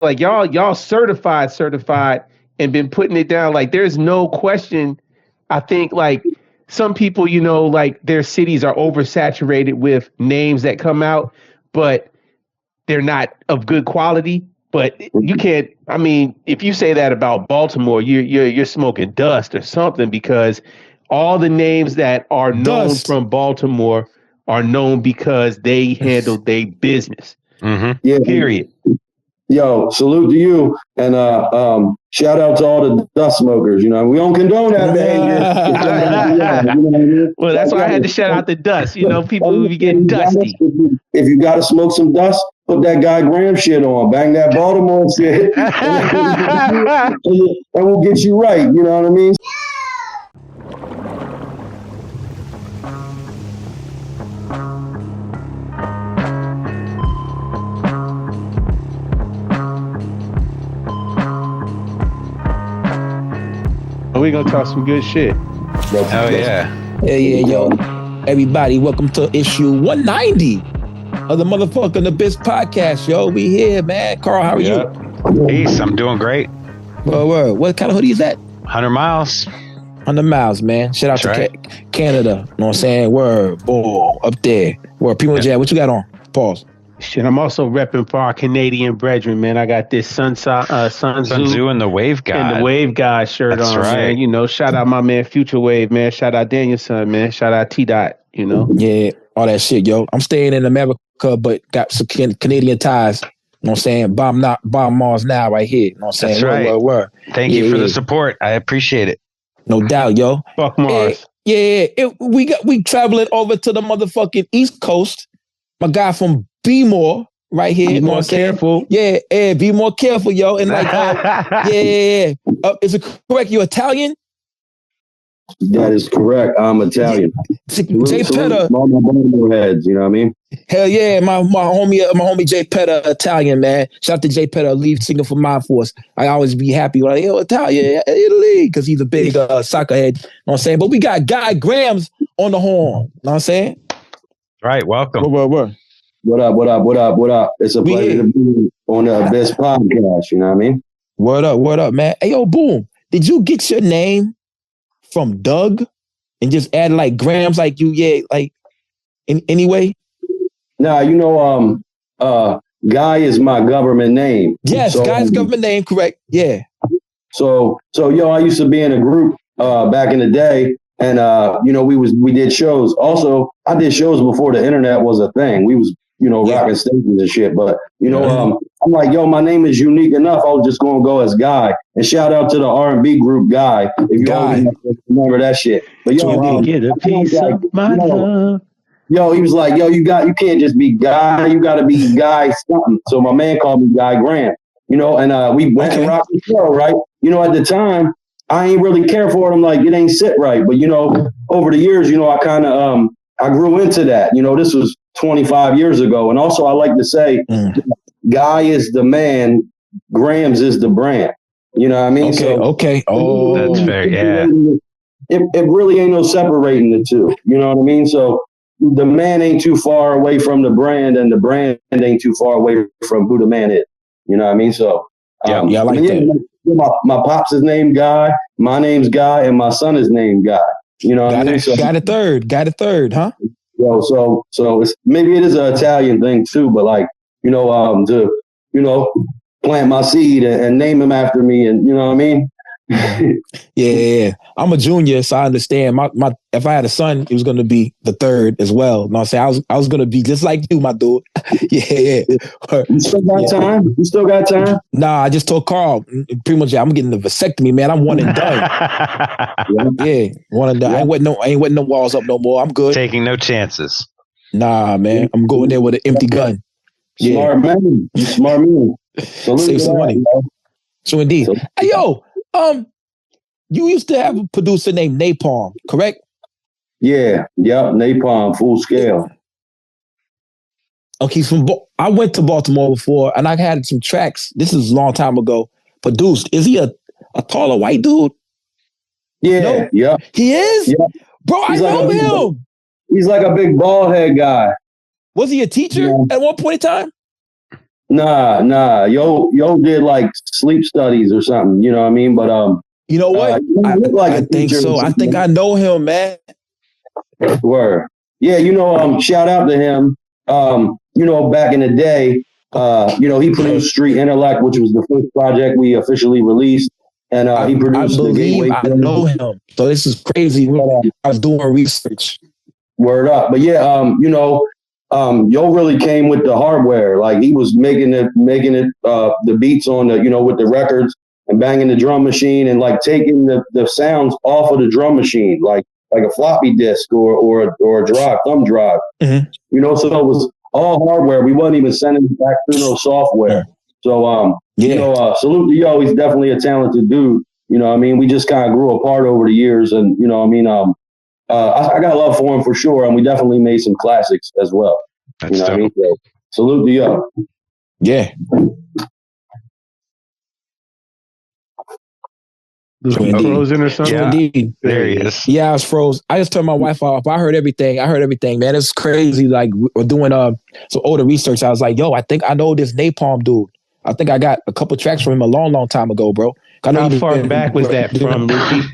like y'all certified and been putting it down. Like there's no question. I think like some people, you know, like their cities are oversaturated with names that come out, but they're not of good quality. But you can't. I mean, if you say that about Baltimore, you're smoking dust or something, because all the names that are known from Baltimore are known because they handled their business. Mm-hmm. Yeah. Period. Yo, salute to you, and shout out to all the dust smokers. You know, we don't condone that behavior. Well, that's why I had to shout out the dust. You know, people will be getting dusty. If you got to smoke some dust, put that Guy Graham shit on, bang that Baltimore shit, and we'll get you right. You know what I mean? We're gonna talk some good shit. Oh yeah. Yeah, yo. Everybody, welcome to issue 190 of the motherfucking Abyss podcast, yo. We here, man. Karl, how are you? Peace, I'm doing great. Word. What kind of hoodie is that? 100 miles. 100 miles, man. Shout out to Canada. You know what I'm saying? Word. Boom. Up there. Word. PrimoJAB, what you got on? Pause. Shit, I'm also repping for our Canadian brethren, man. I got this Sun Tzu and the Wave God. And the Wave God shirt on, man. You know, shout out my man Future Wave, man. Shout out Danielson, man. Shout out T-Dot, you know. Yeah, all that shit, yo. I'm staying in America, but got some Canadian ties. You know what I'm saying? Bomb Mars now right here. You know what I'm saying? That's right. Word. Thank you for the support. I appreciate it. No doubt, yo. Fuck Mars. We traveling over to the motherfucking East Coast. My guy from Bmore right here. Be more careful. Yeah, be more careful, yo. And like, is it correct? You Italian? That is correct. I'm Italian. Jay Petta. All my Baltimore heads, you know what I mean? Hell yeah, my homie Jay Petta, Italian, man. Shout out to Jay Petta, lead singer for Mind Force. I always be happy when Italian, Italy, because he's a big soccer head. You know what I'm saying? But we got Guy Grams on the horn. You know what I'm saying? Right, welcome. Word. What up? It's a pleasure to be on the Abyss podcast, you know what I mean? Word up, man. Hey, yo, Boom, did you get your name from Doug and just add like Grams like you, like in any way? Nah, you know, Guy is my government name. Yes, so, Guy's government name, correct. Yeah. So I used to be in a group back in the day, and you know, we did shows. Also, I did shows before the internet was a thing. We was, you know, rocking stages and shit. But, you know, I'm like, yo, my name is unique enough. I was just going to go as Guy. And shout out to the R&B group Guy. If you always remember that shit. But yo, get a piece of my love. Yo, he was like, yo, you can't just be Guy. You got to be Guy something. So my man called me Guy Graham, you know, and we went and rocked the show, right? You know, at the time, I ain't really care for it. I'm like, it ain't sit right. But, you know, over the years, you know, I kind of, I grew into that. You know, this was 25 years ago. And also I like to say, Guy is the man, Grams is the brand. You know what I mean? Okay. Oh, that's fair. Yeah. It really ain't no separating the two. You know what I mean? So the man ain't too far away from the brand, and the brand ain't too far away from who the man is. You know what I mean? So I like that. My pops is named Guy, my name's Guy, and my son is named Guy. You know what I mean? So, got a third, huh? Yo, so it's, maybe it is an Italian thing too, but like, you know, to, you know, plant my seed and name him after me, and you know what I mean? Yeah. I'm a junior, so I understand. My if I had a son, he was gonna be the third as well. You know what I'm saying? I was gonna be just like you, my dude. Yeah. You still got time? You still got time? Nah, I just told Karl, PrimoJAB, I'm getting the vasectomy, man. I'm one and done. One and done. I ain't wetting no walls up no more. I'm good. Taking no chances. Nah, man. I'm going there with an empty gun. Smart man. Smart man. Save some money. So indeed. Hey, yo, you used to have a producer named Napalm, correct? Yeah, Napalm, Full Scale. Okay, I went to Baltimore before, and I had some tracks. This is a long time ago. Produced. Is he a taller white dude? Yeah, yeah. He is? Yeah. Bro, I know him. He's like a big bald head guy. Was he a teacher at one point in time? Nah. Yo did like sleep studies or something. You know what I mean? But You know what? I think so. I think I know him, man. Word. Yeah, shout out to him. Back in the day, he produced Street Intellect, which was the first project we officially released. And he produced I the Gateway. I know him. So this is crazy. I was doing research. Word up. But yeah, Yo really came with the hardware. Like he was making it, the beats on the, with the records and banging the drum machine and like taking the sounds off of the drum machine, like a floppy disk or a drive, thumb drive. Mm-hmm. So it was all hardware. We wasn't even sending it back through no software. So, salute to Yo. He's definitely a talented dude. We just kind of grew apart over the years, and I got love for him for sure, and we definitely made some classics as well. That's dope. So, salute to Yo. Yeah. Frozen or something? Yeah, indeed. There he is. Yeah, I was froze. I just turned my Wi-Fi off. I heard everything, man. It's crazy. Like we're doing some older research. I was like, yo, I think I know this Napalm dude. I think I got a couple tracks from him a long, long time ago, bro. How far back was that from, Lukey?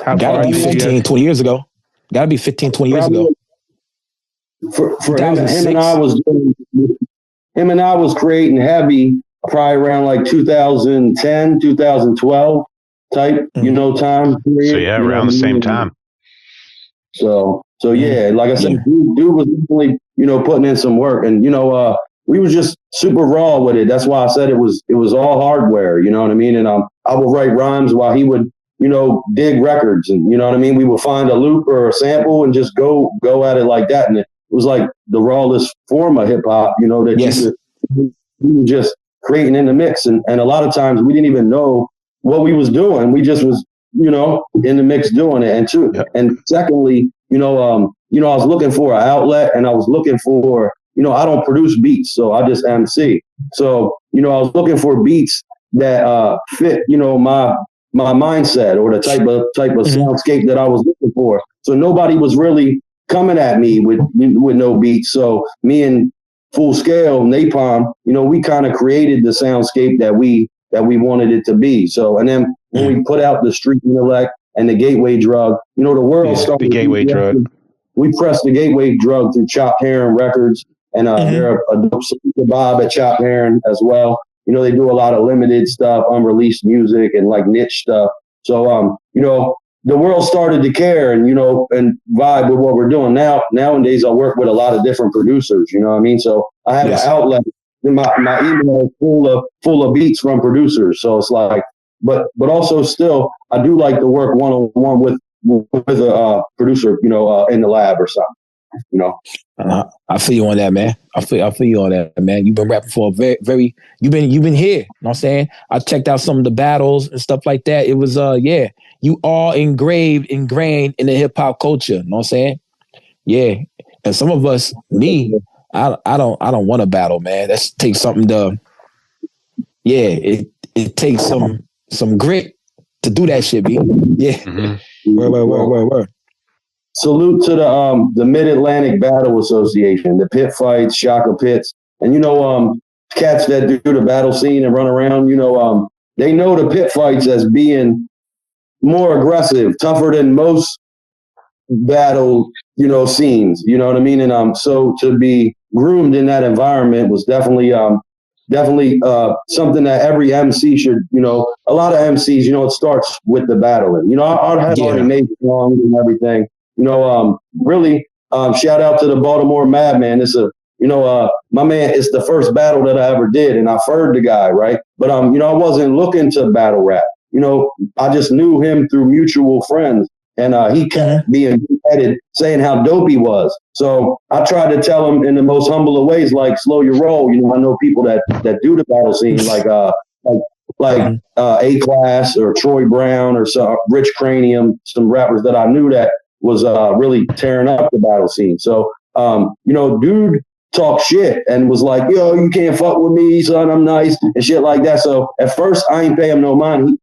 Gotta be 15, 20 years ago. Gotta be 15, 20 years ago. For him and I was creating heavy probably around like 2010, 2012 type, time period. So yeah, around the same time. So yeah, like I said, dude was definitely, putting in some work, and we was just super raw with it. That's why I said it was all hardware, you know what I mean? And I would write rhymes while he would, dig records, and you know what I mean? We would find a loop or a sample and just go at it like that. And it was like the rawest form of hip hop, that we were just creating in the mix. And a lot of times we didn't even know what we was doing. We just was, in the mix doing it. And secondly, I was looking for an outlet, and I was looking for, I don't produce beats, so I just MC. So, I was looking for beats that fit, my mindset or the type of soundscape that I was looking for. So nobody was really coming at me with no beats. So me and Full Scale, Napalm, we kind of created the soundscape that we wanted it to be. So, and then when we put out the Street Intellect and the Gateway Drug, the world started. The Gateway Drug. We pressed the Gateway Drug through Chopped Heron Records, and they're a Bob at Chopped Heron as well. They do a lot of limited stuff, unreleased music, and like niche stuff. So, the world started to care and, and vibe with what we're doing now. Nowadays, I work with a lot of different producers, you know what I mean? So I have an outlet. My email is full of beats from producers. So it's like, but also still, I do like to work one-on-one with a producer, in the lab or something, I feel you on that, man. I feel you on that, man. You've been rapping for a very you've been here. You know what I'm saying? I checked out some of the battles and stuff like that. It was you all ingrained in the hip hop culture. You know what I'm saying? Yeah. And some of us, I don't want to battle, man. That takes something to it takes some grit to do that shit, B. Yeah. Mm-hmm. Word. Salute to the Mid-Atlantic Battle Association, the Pit Fights, Shaka Pits, and cats that do the battle scene and run around. They know the Pit Fights as being more aggressive, tougher than most battle scenes. You know what I mean? And so to be groomed in that environment was definitely something that every MC should. A lot of MCs, it starts with the battling. I have already made songs and everything. Really, shout out to the Baltimore Madman. It's my man, it's the first battle that I ever did, and I've heard the guy, right? But, I wasn't looking to battle rap. I just knew him through mutual friends, and he kept being headed, saying how dope he was. So I tried to tell him in the most humble of ways, like, slow your roll. I know people that do the battle scene, like A-Class or Troy Brown or some Rich Cranium, some rappers that I knew that was really tearing up the battle scene. So, dude talked shit and was like, yo, you can't fuck with me, son, I'm nice, and shit like that. So at first, I ain't pay him no mind.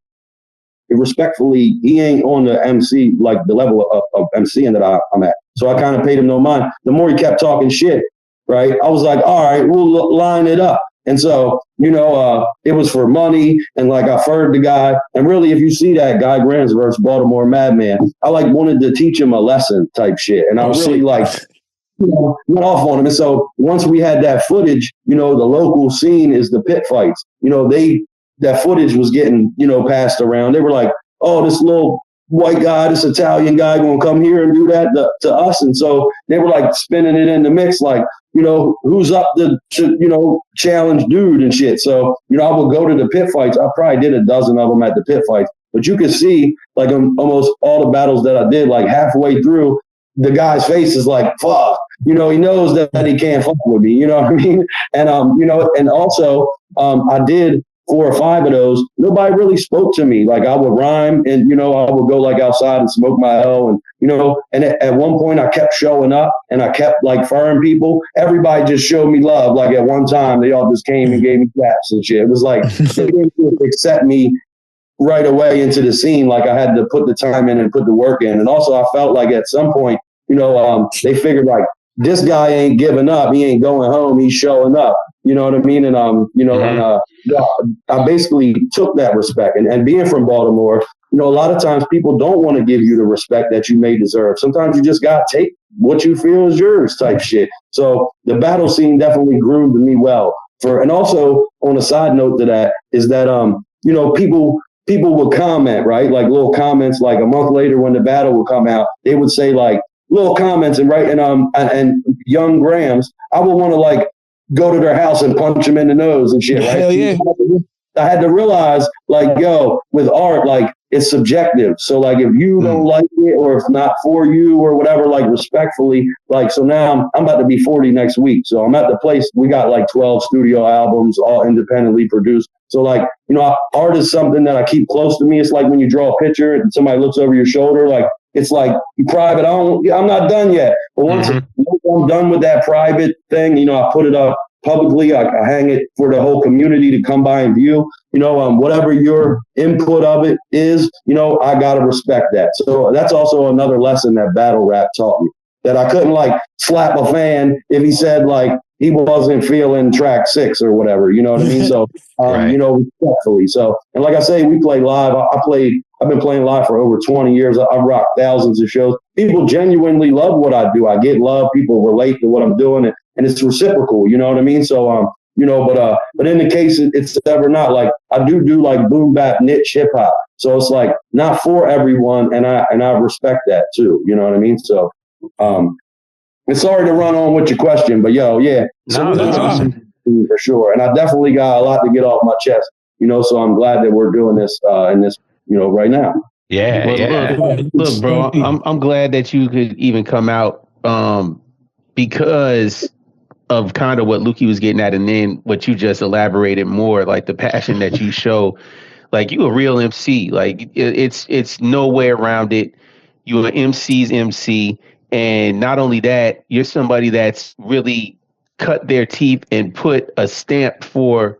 Respectfully, he ain't on the MC, like the level of MCing that I'm at. So I kind of paid him no mind. The more he kept talking shit, right? I was like, all right, we'll line it up. And so, it was for money. And like, I've heard the guy, and really, if you see that Guy Grams versus Baltimore Madman, I like wanted to teach him a lesson type shit. And I really went off on him. And so once we had that footage, the local scene is the pit fights. That footage was getting, passed around. They were like, oh, this little white guy, this Italian guy gonna come here and do that to us. And so they were like spinning it in the mix, like, who's up to challenge dude and shit. So, I would go to the pit fights. I probably did a dozen of them at the pit fights, but you could see like almost all the battles that I did, like halfway through, the guy's face is like, fuck, he knows that he can't fuck with me. You know what I mean? And, and also I did 4 or 5 of those. Nobody really spoke to me. Like I would rhyme and, I would go like outside and smoke my L and, and at one point I kept showing up and I kept like firing people. Everybody just showed me love. Like at one time they all just came and gave me claps and shit. It was like, they didn't accept me right away into the scene. Like I had to put the time in and put the work in. And also I felt like at some point, they figured like, this guy ain't giving up. He ain't going home. He's showing up. You know what I mean? And, I basically took that respect. And being from Baltimore, a lot of times people don't want to give you the respect that you may deserve. Sometimes you just got to take what you feel is yours type shit. So the battle scene definitely groomed me well. And also on a side note to that is that, people would comment, right? Like little comments, like a month later when the battle would come out, they would say like, little comments and young Grams, I would want to like go to their house and punch them in the nose and shit. Right? Hell yeah. I had to realize like, with art, like it's subjective. So like if you don't like it or if not for you or whatever, like respectfully, like, so now I'm about to be 40 next week. So I'm at the place, we got like 12 studio albums, all independently produced. So like, art is something that I keep close to me. It's like when you draw a picture and somebody looks over your shoulder, like, it's like private. I'm not done yet. But once I'm done with that private thing, I put it up publicly. I hang it for the whole community to come by and view. Whatever your input of it is, I gotta respect that. So that's also another lesson that battle rap taught me, that I couldn't like slap a fan if he said like he wasn't feeling track 6 or whatever. You know what I mean? So respectfully. So, and like I say, we play live. I've been playing live for over 20 years. I've rocked thousands of shows. People genuinely love what I do. I get love. People relate to what I'm doing, and it's reciprocal. You know what I mean? So, but in the case it's ever not, like I do like boom bap niche hip hop. So it's like not for everyone, and I respect that too. You know what I mean? So, and sorry to run on with your question, but yeah. No, that's awesome. For sure. And I definitely got a lot to get off my chest, so I'm glad that we're doing this in this, right now. Yeah, Look, bro, I'm glad that you could even come out because of kind of what Lukey was getting at, and then what you just elaborated more, like the passion that you show. Like you a real MC. Like it's no way around it. You're an MC's MC. And not only that, you're somebody that's really cut their teeth and put a stamp for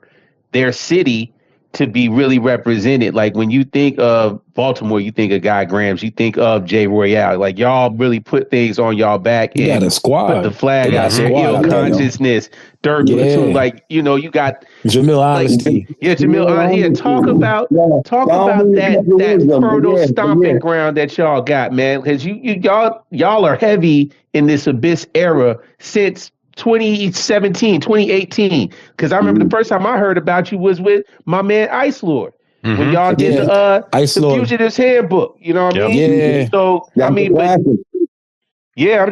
their city to be really represented. Like when you think of Baltimore, you think of Guy Grams, you think of Jay Royale. Like y'all really put things on y'all back and got a squad. Put the flag out there. Ill Consciousness, Dirt, Platoon. Like, you got Jamil Honesty. Jamil. Yeah, talk about that fertile stomping ground that y'all got, man. Because y'all are heavy in this Abyss era since 2017, 2018. Because I remember the first time I heard about you was with my man IceLord. When y'all did the Fugitive's Handbook. You know what I mean? Yeah. So, I'm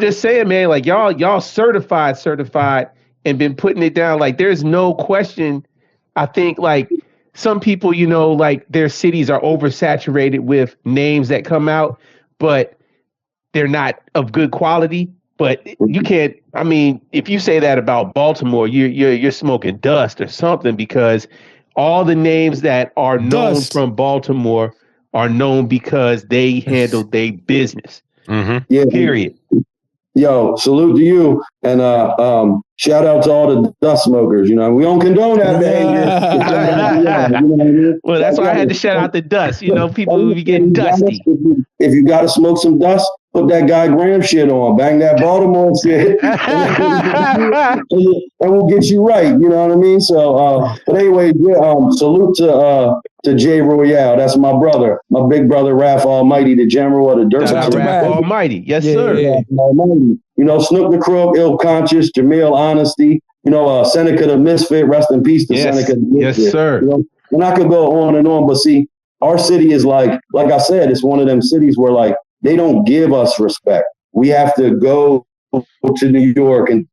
just saying, man, like y'all certified and been putting it down. Like there's no question. I think like some people, like their cities are oversaturated with names that come out, but they're not of good quality. But you can't. I mean, if you say that about Baltimore, you're smoking dust or something, because all the names that are known from Baltimore are known because they handled their business. Yeah. Period. Yo, salute to you, and shout out to all the dust smokers. We don't condone that behavior. Well, that's why I had to shout out the dust. People who be getting dusty. If you got to smoke some dust, put that Guy Graham shit on, bang that Baltimore shit, and we'll get you right. You know what I mean? So, but anyway, yeah, salute to Jay Royale. That's my brother, my big brother, Raf Almighty, the general of the Dirt. Shout out Raf Almighty. Yes, sir. Yeah. Almighty. You know, Snook the Crook, Ill Conscious, Jamil Honesty, you know, Seneca the Misfit, rest in peace to Seneca the Misfit. Yes, sir. You know, and I could go on and on, but see, our city is like I said, it's one of them cities where like they don't give us respect. We have to go to New York and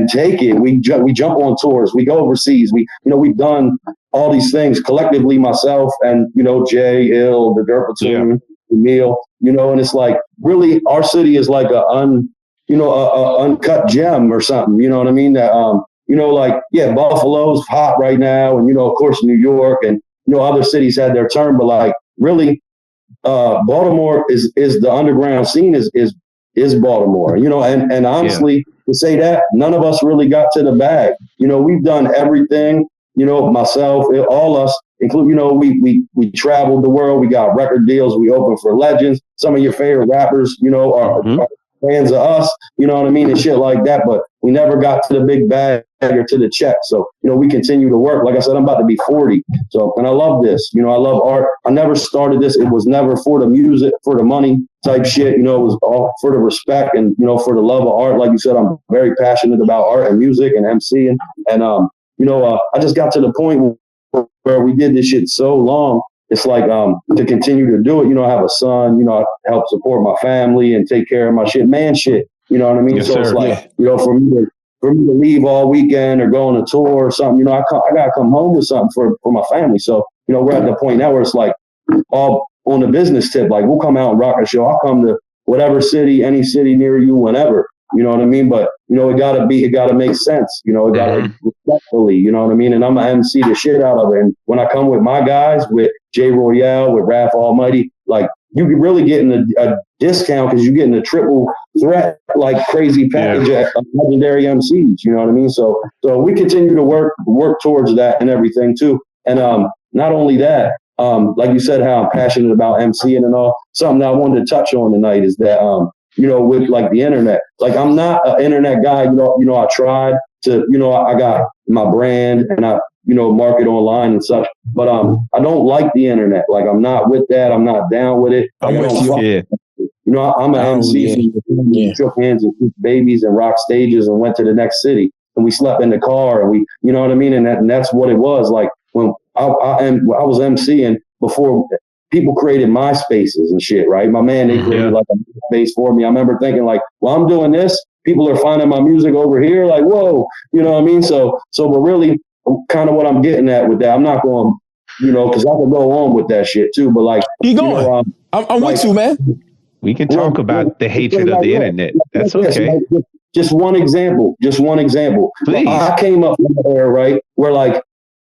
take it. We jump on tours. We go overseas. We've done all these things collectively, myself and, you know, Jay, Ill, the Dirt Platoon, Emil, you know, and it's like really our city is like a uncut gem or something. You know what I mean? That, you know, like, yeah, Buffalo's hot right now. And, you know, of course, New York and, you know, other cities had their turn, but like really, Baltimore is the underground scene is Baltimore, you know, and honestly, to say that, none of us really got to the bag. You know, we've done everything, you know, myself, all us, including, you know, we traveled the world, we got record deals, we opened for legends. Some of your favorite rappers, you know, are fans of us, you know what I mean, and shit like that, but we never got to the big bag or to the check. So, you know, we continue to work. Like I said, I'm about to be 40. So, and I love this, you know, I love art. I never started this. It was never for the music, for the money type shit. You know, it was all for the respect and, you know, for the love of art. Like you said, I'm very passionate about art and music and emceeing. And, you know, I just got to the point where we did this shit so long. It's like, to continue to do it, you know, I have a son, you know, I help support my family and take care of my shit, you know what I mean? Yes, so sir. it's like, you know, for me to leave all weekend or go on a tour or something, you know, I got to come home with something for my family. So, you know, we're at the point now where it's like all on the business tip, like we'll come out and rock a show. I'll come to whatever city, any city near you, whenever, you know what I mean? But, you know, it gotta make sense, you know, it gotta respectfully, you know what I mean? And I'm gonna MC the shit out of it. And when I come with my guys, with Jay Royale, with Raf Almighty, like you can really get in a discount because you're getting a triple threat, like crazy package of legendary MCs, you know what I mean? So we continue to work towards that and everything too. And not only that, like you said, how I'm passionate about MCing and all, something that I wanted to touch on tonight is that, you know, with like the internet, like I'm not an internet guy, you know, I tried to, you know, I got my brand and I, you know, market online and such, but I don't like the internet. Like I'm not with that. I'm not down with it. I'm with you. You know, I'm an MC. Shook hands and kissed babies and rock stages and went to the next city and we slept in the car and we, you know what I mean? And that's what it was like when I was MCing before people created MySpaces and shit, right? My man, they created like a space for me. I remember thinking like, well, I'm doing this. People are finding my music over here. Like, whoa, you know what I mean? So, but really kind of what I'm getting at with that, I'm not going, you know, cause I could go on with that shit too, but like, keep going. You know, I'm like, with you, man. We can talk about the hatred of the internet. That's okay. Just one example. Please. I came up in the era, right, where like,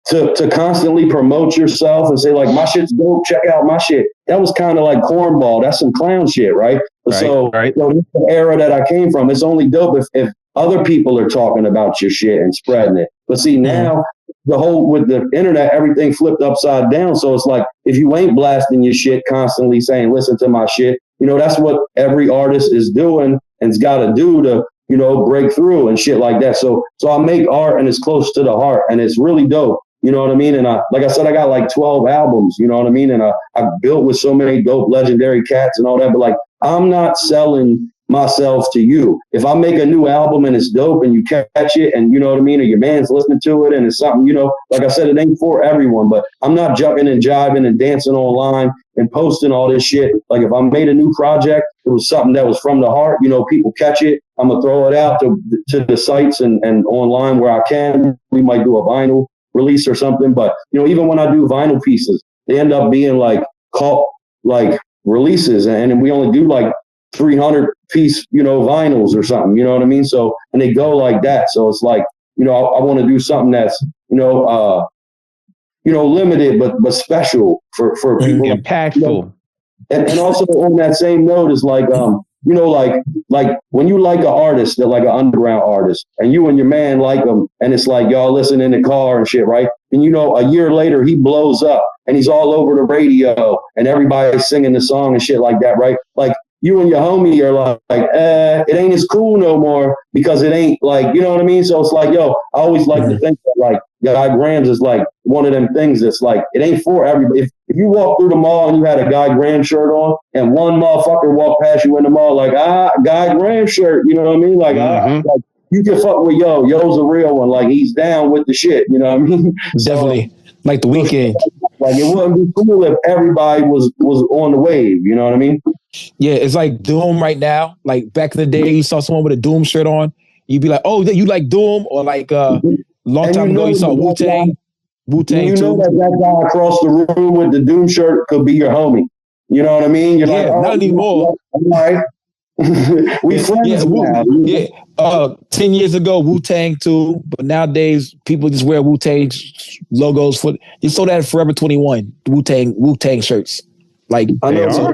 to constantly promote yourself and say like my shit's dope, check out my shit. That was kind of like cornball. That's some clown shit, right? So you know, this is the era that I came from. It's only dope if other people are talking about your shit and spreading it. But see now the whole with the internet, everything flipped upside down. So it's like if you ain't blasting your shit constantly saying listen to my shit, you know, that's what every artist is doing and's got to do to, you know, break through and shit like that. So I make art and it's close to the heart and it's really dope. You know what I mean? And like I said, I got like 12 albums, you know what I mean? And I built with so many dope legendary cats and all that. But like, I'm not selling myself to you. If I make a new album and it's dope and you catch it and you know what I mean, or your man's listening to it and it's something, you know, like I said, it ain't for everyone, but I'm not jumping and jiving and dancing online and posting all this shit. Like if I made a new project, it was something that was from the heart, you know, people catch it. I'm going to throw it out to the sites and online where I can. We might do a vinyl release or something, but you know, even when I do vinyl pieces, they end up being like cult like releases, and we only do like 300 piece, you know, vinyls or something, you know what I mean? So, and they go like that. So it's like, you know, I want to do something that's, you know, limited but special for people, impactful. You know? And also on that same note is like, you know, like when you like an artist, that like an underground artist, and you and your man like them, and it's like y'all listen in the car and shit, right? And you know, a year later he blows up and he's all over the radio and everybody's singing the song and shit like that, right? Like you and your homie are like, it ain't as cool no more because it ain't like, you know what I mean? So it's like, yo, I always like to think that like Guy Grams is like one of them things that's like, it ain't for everybody. If you walk through the mall and you had a Guy Grams shirt on and one motherfucker walked past you in the mall like, Guy Grams shirt, you know what I mean? Like, like you can fuck with Yo's a real one. Like he's down with the shit, you know what I mean? Definitely. Like the weekend. Like it wouldn't be cool if everybody was on the wave, you know what I mean? Yeah, it's like Doom right now. Like back in the day, you saw someone with a Doom shirt on, you'd be like, "Oh, you like Doom?" Or like long time ago, you saw Wu-Tang. Wu-Tang you know too. that guy across the room with the Doom shirt could be your homie. You know what I mean? You're like, not anymore. All right. We friends now. 10 years ago, Wu-Tang too, but nowadays people just wear Wu-Tang logos for. You saw that at Forever 21 Wu-Tang shirts. Like I know.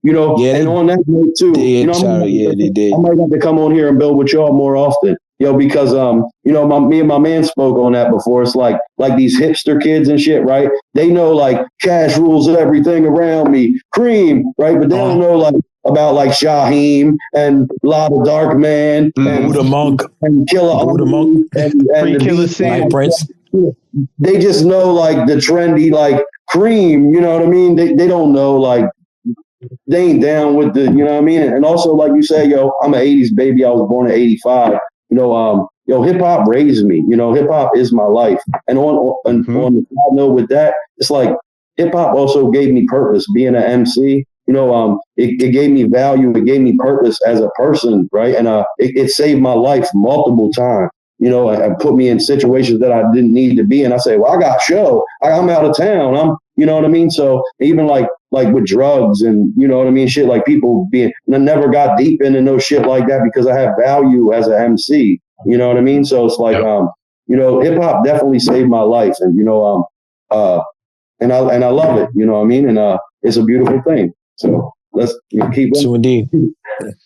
You know, and on that note too, you know, they did. I might have to come on here and build with y'all more often, because you know, me and my man spoke on that before. It's like these hipster kids and shit, right? They know like cash rules everything around me, cream, right? But they don't know like about like Shaheem and La the Dark Man and Buddha Monk and Killer Monk and the Killer Beat Prince. They just know like the trendy like cream, you know what I mean? They don't know like. They ain't down with the, you know what I mean? And also, like you say, I'm an 80s baby. I was born in 85. Hip hop raised me. Hip hop is my life. And on the side note with that, it's like hip hop also gave me purpose being an MC. It gave me value. It gave me purpose as a person, right? And it saved my life multiple times. And put me in situations that I didn't need to be in. I say, well, I got a show. I'm out of town. You know what I mean? So even like with drugs and, you know what I mean? Shit like people being, and I never got deep into no shit like that because I have value as an MC. You know what I mean? So it's like, hip hop definitely saved my life. And, and I love it. You know what I mean? And it's a beautiful thing. So let's keep it. So indeed.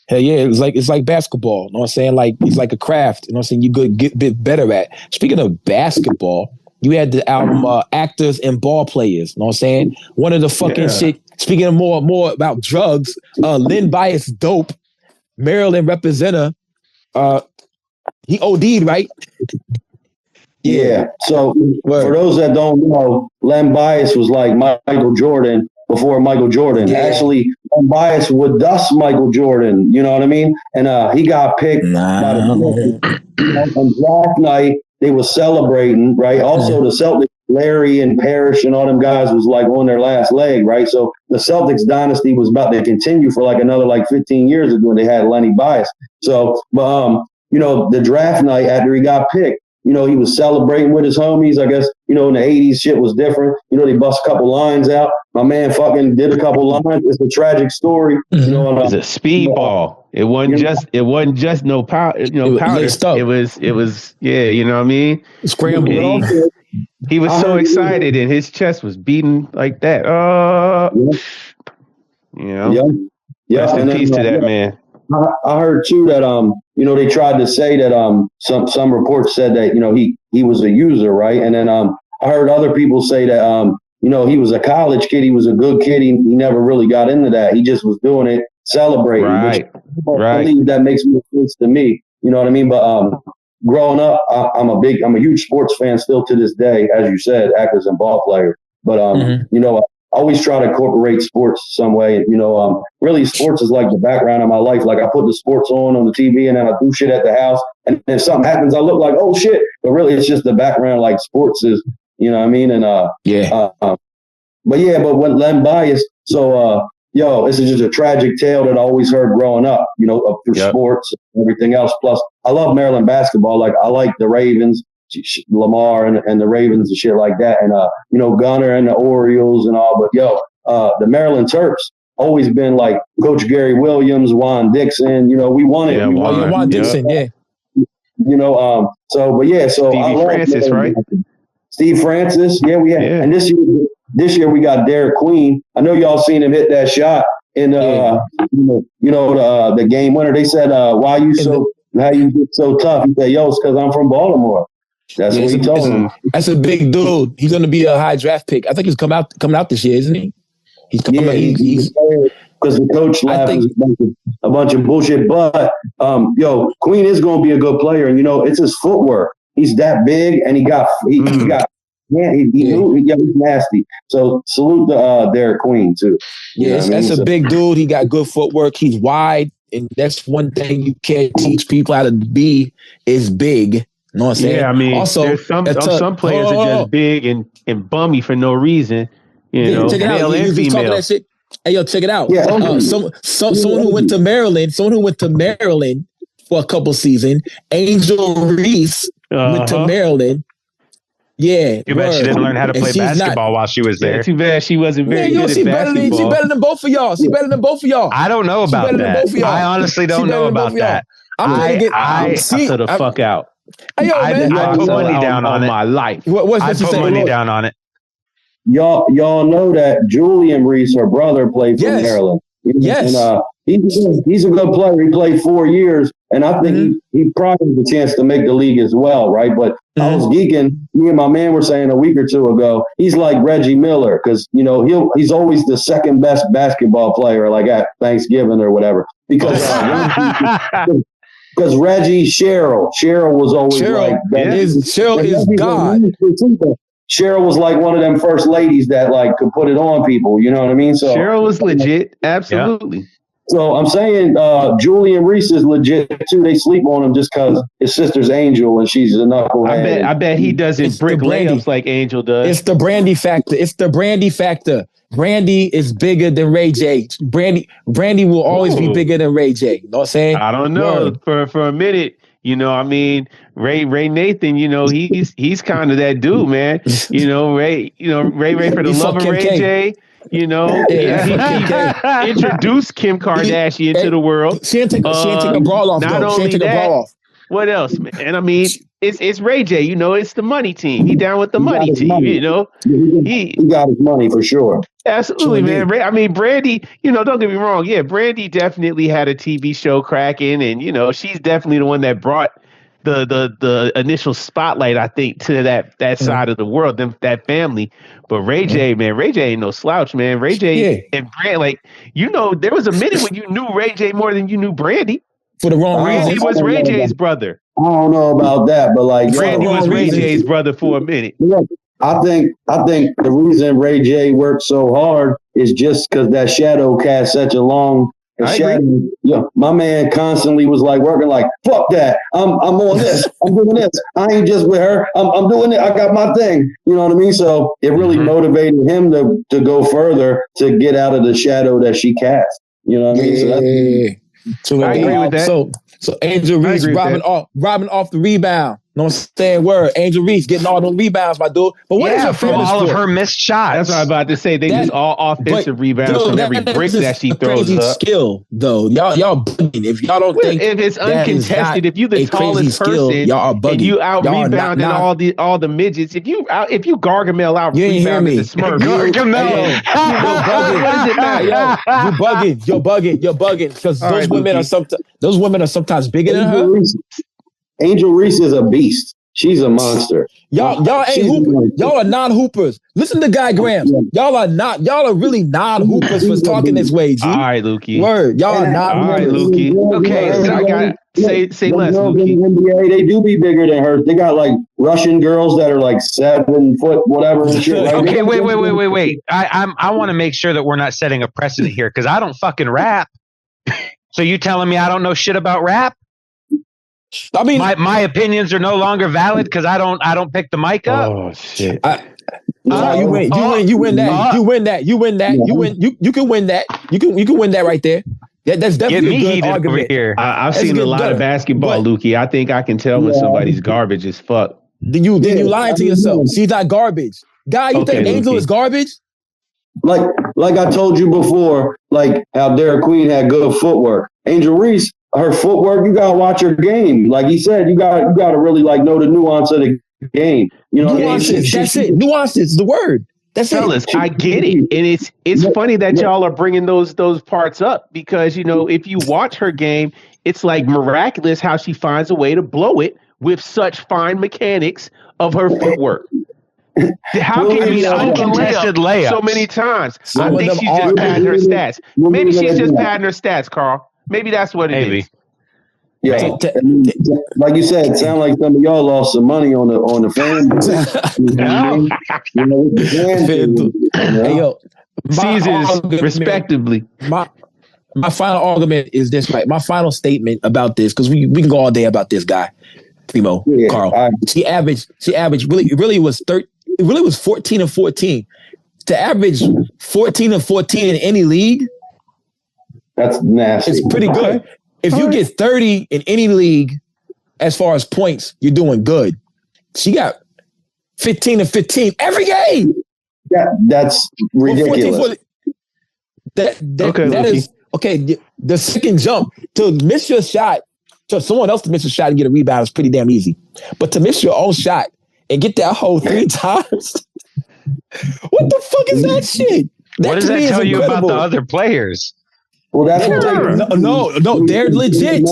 Hell yeah, it's like basketball. You know what I'm saying? Like it's like a craft. You know what I'm saying? You could get a bit better at. Speaking of basketball, you had the album Actors and Ball Players. You know what I'm saying? One of the fucking shit. Speaking of more about drugs, Lynn Bias Dope, Maryland representative, he OD'd, right? Yeah. So for those that don't know, Len Bias was like Michael Jordan before Michael Jordan. Yeah. Actually, Len Bias would dust Michael Jordan. You know what I mean? And he got picked by the on draft night. They were celebrating, right? Also, the Celtics, Larry and Parrish and all them guys was like on their last leg, right? So the Celtics dynasty was about to continue for like another 15 years when they had Lenny Bias. So, but the draft night after he got picked, he was celebrating with his homies. I guess, in the 80s, shit was different. They bust a couple lines out. My man fucking did a couple lines. It's a tragic story. It's a speedball. It wasn't just no powder. Powder. It was yeah. You know what I mean? Scrambled. He was so excited, and his chest was beating like that. Rest in peace to that man. I heard too that they tried to say that some reports said that he was a user, right? And then I heard other people say that he was a college kid, he was a good kid, he never really got into that. He just was doing it, celebrating. Right. I believe that makes more sense to me. You know what I mean? But growing up, I'm a huge sports fan still to this day, as you said, actors and ball players. But I always try to incorporate sports some way. Really sports is like the background of my life. Like I put the sports on the TV and then I do shit at the house. And if something happens, I look like, oh shit. But really it's just the background, like sports is, you know what I mean? And but with Len Bias, so this is just a tragic tale that I always heard growing up, up through sports and everything else. Plus I love Maryland basketball. Like I like the Ravens. Lamar and the Ravens and shit like that, and Gunner and the Orioles and all. But the Maryland Terps always been like Coach Gary Williams, Juan Dixon. We won it. Juan Dixon, yeah. So Stevie Francis, right? Steve Francis, yeah, we had, and this year we got Derek Queen. I know y'all seen him hit that shot in the game winner. They said, "Why you so? How you get so tough?" He said, "Yo, it's because I'm from Baltimore." That's what he told him. That's a big dude. He's going to be a high draft pick. I think he's coming out this year, isn't he? He's coming. because the coach left is a bunch of bullshit. But Queen is going to be a good player, and it's his footwork. He's that big, and he got he's nasty. So salute the Derek Queen too. That's a big dude. He got good footwork. He's wide, and that's one thing you can't teach people how to be is big. You know what I'm saying? Yeah, I mean, also, there's some players are just big and bummy for no reason. Check it out. Male and female. That shit. Hey, yo, check it out. Yeah, someone who went to Maryland. Someone who went to Maryland for a couple seasons. Angel Reese went to Maryland. Yeah, too bad she didn't learn how to play basketball while she was there. Yeah, too bad she wasn't very good at basketball. She better than both of y'all. She better than both of y'all. I don't know about that. I honestly don't know about that. I said the fuck out. Hey, yo, man. I put money down on my life. I put money down on it. Y'all know that Julian Reese, her brother, played for Maryland. Yes. And he's a good player. He played 4 years, and I think he probably has a chance to make the league as well, right? But I was geeking. Me and my man were saying a week or two ago, he's like Reggie Miller because he's always the second best basketball player, like at Thanksgiving or whatever. Because Reggie Cheryl was always like Cheryl is God. Cheryl was like one of them first ladies that like could put it on people. You know what I mean? So Cheryl was legit, absolutely. Yeah. So I'm saying Julian Reese is legit too. They sleep on him just because his sister's Angel and she's a knucklehead. I bet he doesn't brick layups like Angel does. It's the Brandy factor. Brandy is bigger than Ray J. Brandy will always be bigger than Ray J. You know what I'm saying? I don't know. For a minute. I mean, Ray Nathan, he's kind of that dude, man. Ray for the love of Ray J. He introduced Kim Kardashian to the world. She didn't take a bra off. Not only that, what else, man? And I mean, it's Ray J. It's the money team. He down with the money team. He got his money for sure. Absolutely, man. I mean, Brandy. Don't get me wrong. Yeah, Brandy definitely had a TV show cracking, and she's definitely the one that brought the initial spotlight, I think, to that side of the world, that family. But Ray J, man, Ray J ain't no slouch, man. Ray J and Brandy, there was a minute when you knew Ray J more than you knew Brandy. For the wrong reason. Brandy was Ray J's brother. I don't know about that, but Brandy was Ray J's brother for a minute. I think the reason Ray J worked so hard is just because that shadow cast such a long shadow. My man constantly was like working like, fuck that. I'm on this. I'm doing this. I ain't just with her. I'm doing it. I got my thing. You know what I mean? So it really motivated him to go further to get out of the shadow that she cast. You know what I mean? So I agree with that. So Angel Reese robbing off the rebound. No saying word. Angel Reese getting all them rebounds, my dude. But what is your from famous all for? of her missed shots? That's what I'm about to say. They just all offensive rebounds from every brick that she throws crazy up. Skill, though. Y'all bugging. If y'all don't think if it's uncontested, if you the tallest person, y'all are bugging. And you out rebounding all the midgets, if you Gargamel out rebounding the Smurf, Gargamel. You're bugging. Because those women are sometimes bigger than her. Angel Reese is a beast. She's a monster. Y'all ain't hoopers. Y'all are non-hoopers. Listen to Guy Graham. Y'all are really non-hoopers for talking this way, G. All right, Lukey. Word. Y'all are non-hoopers. All right, Lukey. Okay, so I got say less, Lukey. In the NBA, they do be bigger than her. They got like Russian girls that are like 7 foot, whatever. And shit, right? Okay, wait. I want to make sure that we're not setting a precedent here because I don't fucking rap. So you telling me I don't know shit about rap? I mean, my opinions are no longer valid because I don't pick the mic up. Oh shit! You win that. You win that. You can win that. You can win that right there. That's definitely a good argument. Here. I've seen a lot of basketball, Lukey. I think I can tell when somebody's garbage as fuck. Then you lying to yourself. She's not garbage. Guy, you think Angel is garbage? Like I told you before, like how Derek Queen had good footwork. Angel Reese, her footwork, you gotta watch her game. Like he said, you gotta really like know the nuance of the game. You know, nuances. That's it. Nuances, the word. That's Fellas, it. I get it, and it's funny that y'all are bringing those parts up because if you watch her game, it's like miraculous how she finds a way to blow it with such fine mechanics of her footwork. How can you smoke a uncontested layup so layups. many times? Some I of think them she's are- just padding her stats. Maybe she's just Yeah. padding her stats, Carl. Maybe that's what it Maybe. is. Yeah, T- t- I mean, like you said, it sounds like some of y'all lost some money on the fan. No. You know, with the fan FanDuel. thing, Hey, yo, my Seasons, argument- respectively. My final argument is this, right? My final statement about this, because we can go all day about this guy, Primo, Yeah, Carl. She averaged really was 14 and 14. To average 14 and 14 in any league, that's nasty. it's pretty good. If you get 30 in any league, as far as points, you're doing good. She got 15 and 15 every game. That's ridiculous. 14, that Okay, is okay. The second jump to miss your shot, to someone else to miss a shot and get a rebound is pretty damn easy. But to miss your own shot and get that hole 3 times, what the fuck is that shit? What does to that me is tell you about incredible. the other players? Well, that's what No, they're legit.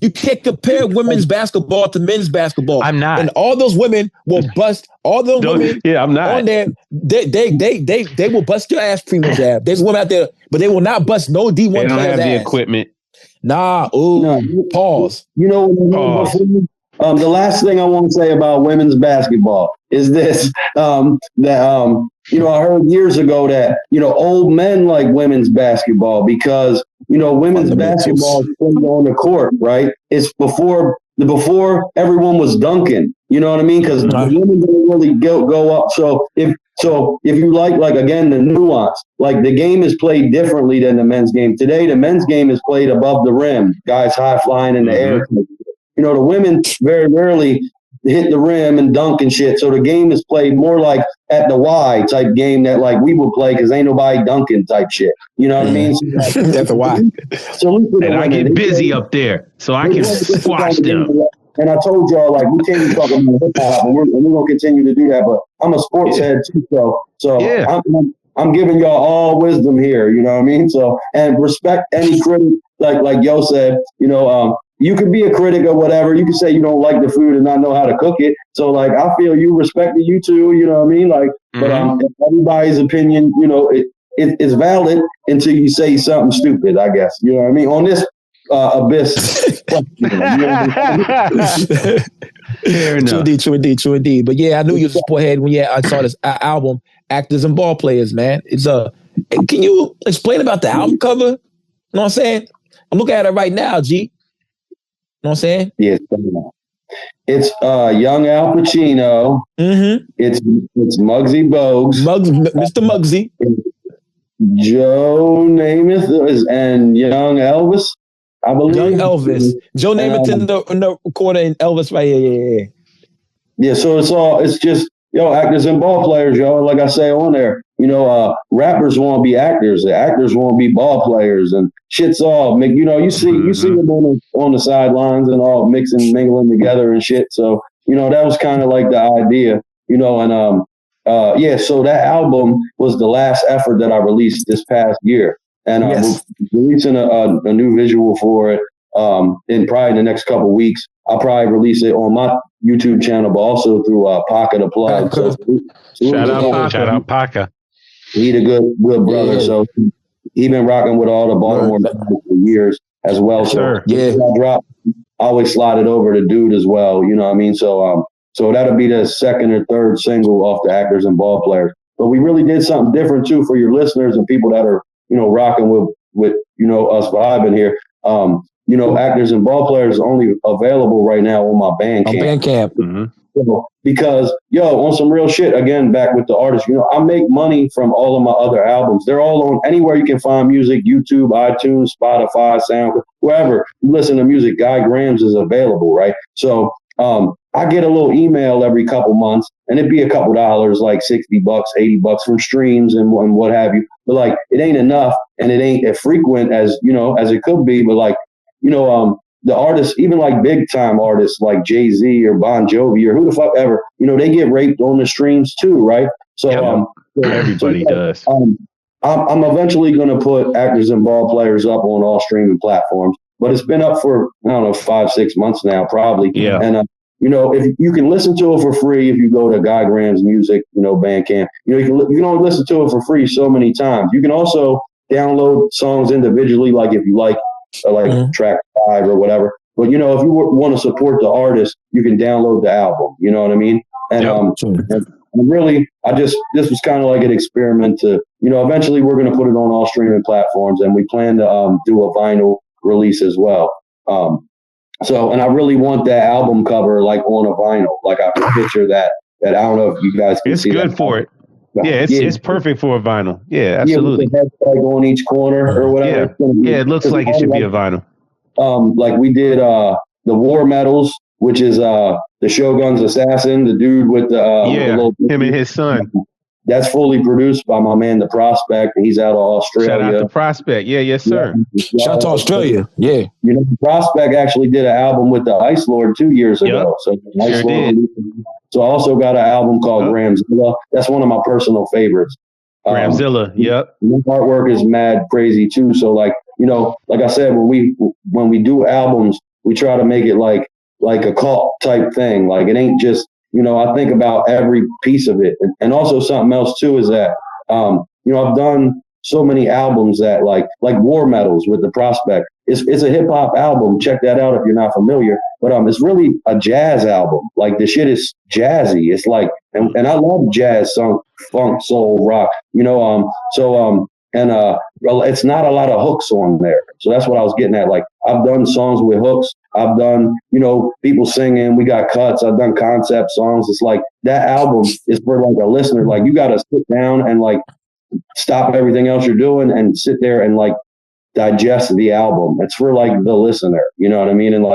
You can't compare women's basketball to men's basketball. I'm not. And all those women will bust. All those women Yeah, I'm not. on there. They will bust your ass, PrimoJAB. There's women out there, but they will not bust no D1 They don't player's have the ass. equipment. Nah, ooh, No. pause. You know, the last thing I want to say about women's basketball is this: you know, I heard years ago that old men like women's basketball because women's basketball is played on the court, right? It's before everyone was dunking. You know what I mean? Because the women didn't really go up. So if you like again the nuance, like the game is played differently than the men's game today. The men's game is played above the rim, guys high flying in the air. The women very rarely hit the rim and dunk and shit. So the game is played more like at the Y type game that like we would play because ain't nobody dunking type shit. You know what I mean? So, like, That's the Y. And I get busy up there, so I can squash them. And I told y'all, like, we can't be talking about hip hop, and we're going to continue to do that. But I'm a sports head too, so Yeah. I'm giving y'all all wisdom here. You know what I mean? So, and respect any critic, like Yo said. You could be a critic or whatever. You can say you don't like the food and not know how to cook it. So, like, I feel you respected you too. You know what I mean? Like, but everybody's opinion, it's valid until you say something stupid. I guess you know what I mean on this abyss. Fair enough. True indeed. But yeah, I knew you was a support head when I saw this album, Actors and Ball Players, man. It's can you explain about the album cover? You know what I'm saying? I'm looking at it right now, G. You know what I'm saying? Yes. It's young Al Pacino. Mm-hmm. It's Muggsy Bogues. Mr. Muggsy. Joe Namath and young Elvis, I believe. Young Elvis. Joe Namath in the recorder and Elvis right here. Yeah, so it's just actors and ball players, like I say on there. Rappers want to be actors, the actors want to be ball players, and shit's all you see them on the sidelines and all mixing, mingling together and shit. So that was kind of like the idea, so that album was the last effort that I released this past year, and we're releasing a new visual for it in probably the next couple of weeks. I'll probably release it on my YouTube channel, but also through Paca the Plug. So Shout out Paca. He the good brother. Yeah. So he been rocking with all the Baltimore for years as well. So I always slide it over to Dude as well. You know what I mean? So that'll be the second or third single off the Actors and Ball Players. But we really did something different too for your listeners and people that are rocking with us vibing here. Actors and Ball Players are only available right now on my Bandcamp. Mm-hmm. Because on some real shit, again, back with the artists, I make money from all of my other albums. They're all on anywhere you can find music, YouTube, iTunes, Spotify, SoundCloud, wherever you listen to music. Guy Grams is available, right? So I get a little email every couple months, and it'd be a couple dollars, like $60, $80 from streams and what have you. But like, it ain't enough, and it ain't as frequent as as it could be. But like, the artists, even like big time artists like Jay-Z or Bon Jovi or who the fuck ever, they get raped on the streams too, right? So everybody does. I'm eventually going to put Actors and Ball Players up on all streaming platforms, but it's been up for 5-6 months now, probably. Yeah. And you know, if you can listen to it for free, if you go to Guy Graham's music, you know, Bandcamp, you know, you can only listen to it for free so many times. You can also download songs individually, like if you like track 5 or whatever. But, you know, if you want to support the artist, you can download the album. You know what I mean? And, and really, this was kind of like an experiment to, you know, eventually we're going to put it on all streaming platforms, and we plan to do a vinyl release as well. So, and I really want that album cover like on a vinyl. Like I can picture that. I don't know if you guys can see that. It's good for it. Yeah, it's perfect for a vinyl. Yeah, absolutely. Yeah, with the head on each corner or whatever. Yeah, it looks like it should be a vinyl. Like we did the War Medals, which is the Shogun's assassin, the dude with the him and his son. That's fully produced by my man, The Prospect. He's out of Australia. Shout out to Prospect. Yeah, yes, sir. Shout out to Australia. Yeah. You know, Prospect actually did an album with the IceLord 2 years ago. So sure did. So I also got an album called Grahamzilla. That's one of my personal favorites. Grahamzilla, yep. The artwork is mad crazy too. So like, you know, like I said, when we do albums, we try to make it like a cult type thing. Like it ain't just, you know, I think about every piece of it. And also something else too is that, you know, I've done so many albums that like War Medals with The Prospect. It's a hip hop album. Check that out if you're not familiar. But it's really a jazz album. Like the shit is jazzy. It's like, and I love jazz, funk, soul, rock. You know, it's not a lot of hooks on there. So that's what I was getting at. Like I've done songs with hooks. I've done, you know, people singing. We got cuts. I've done concept songs. It's like that album is for like a listener. Like you got to sit down and like stop everything else you're doing and sit there and like digest the album. It's for like the listener, you know what I mean? And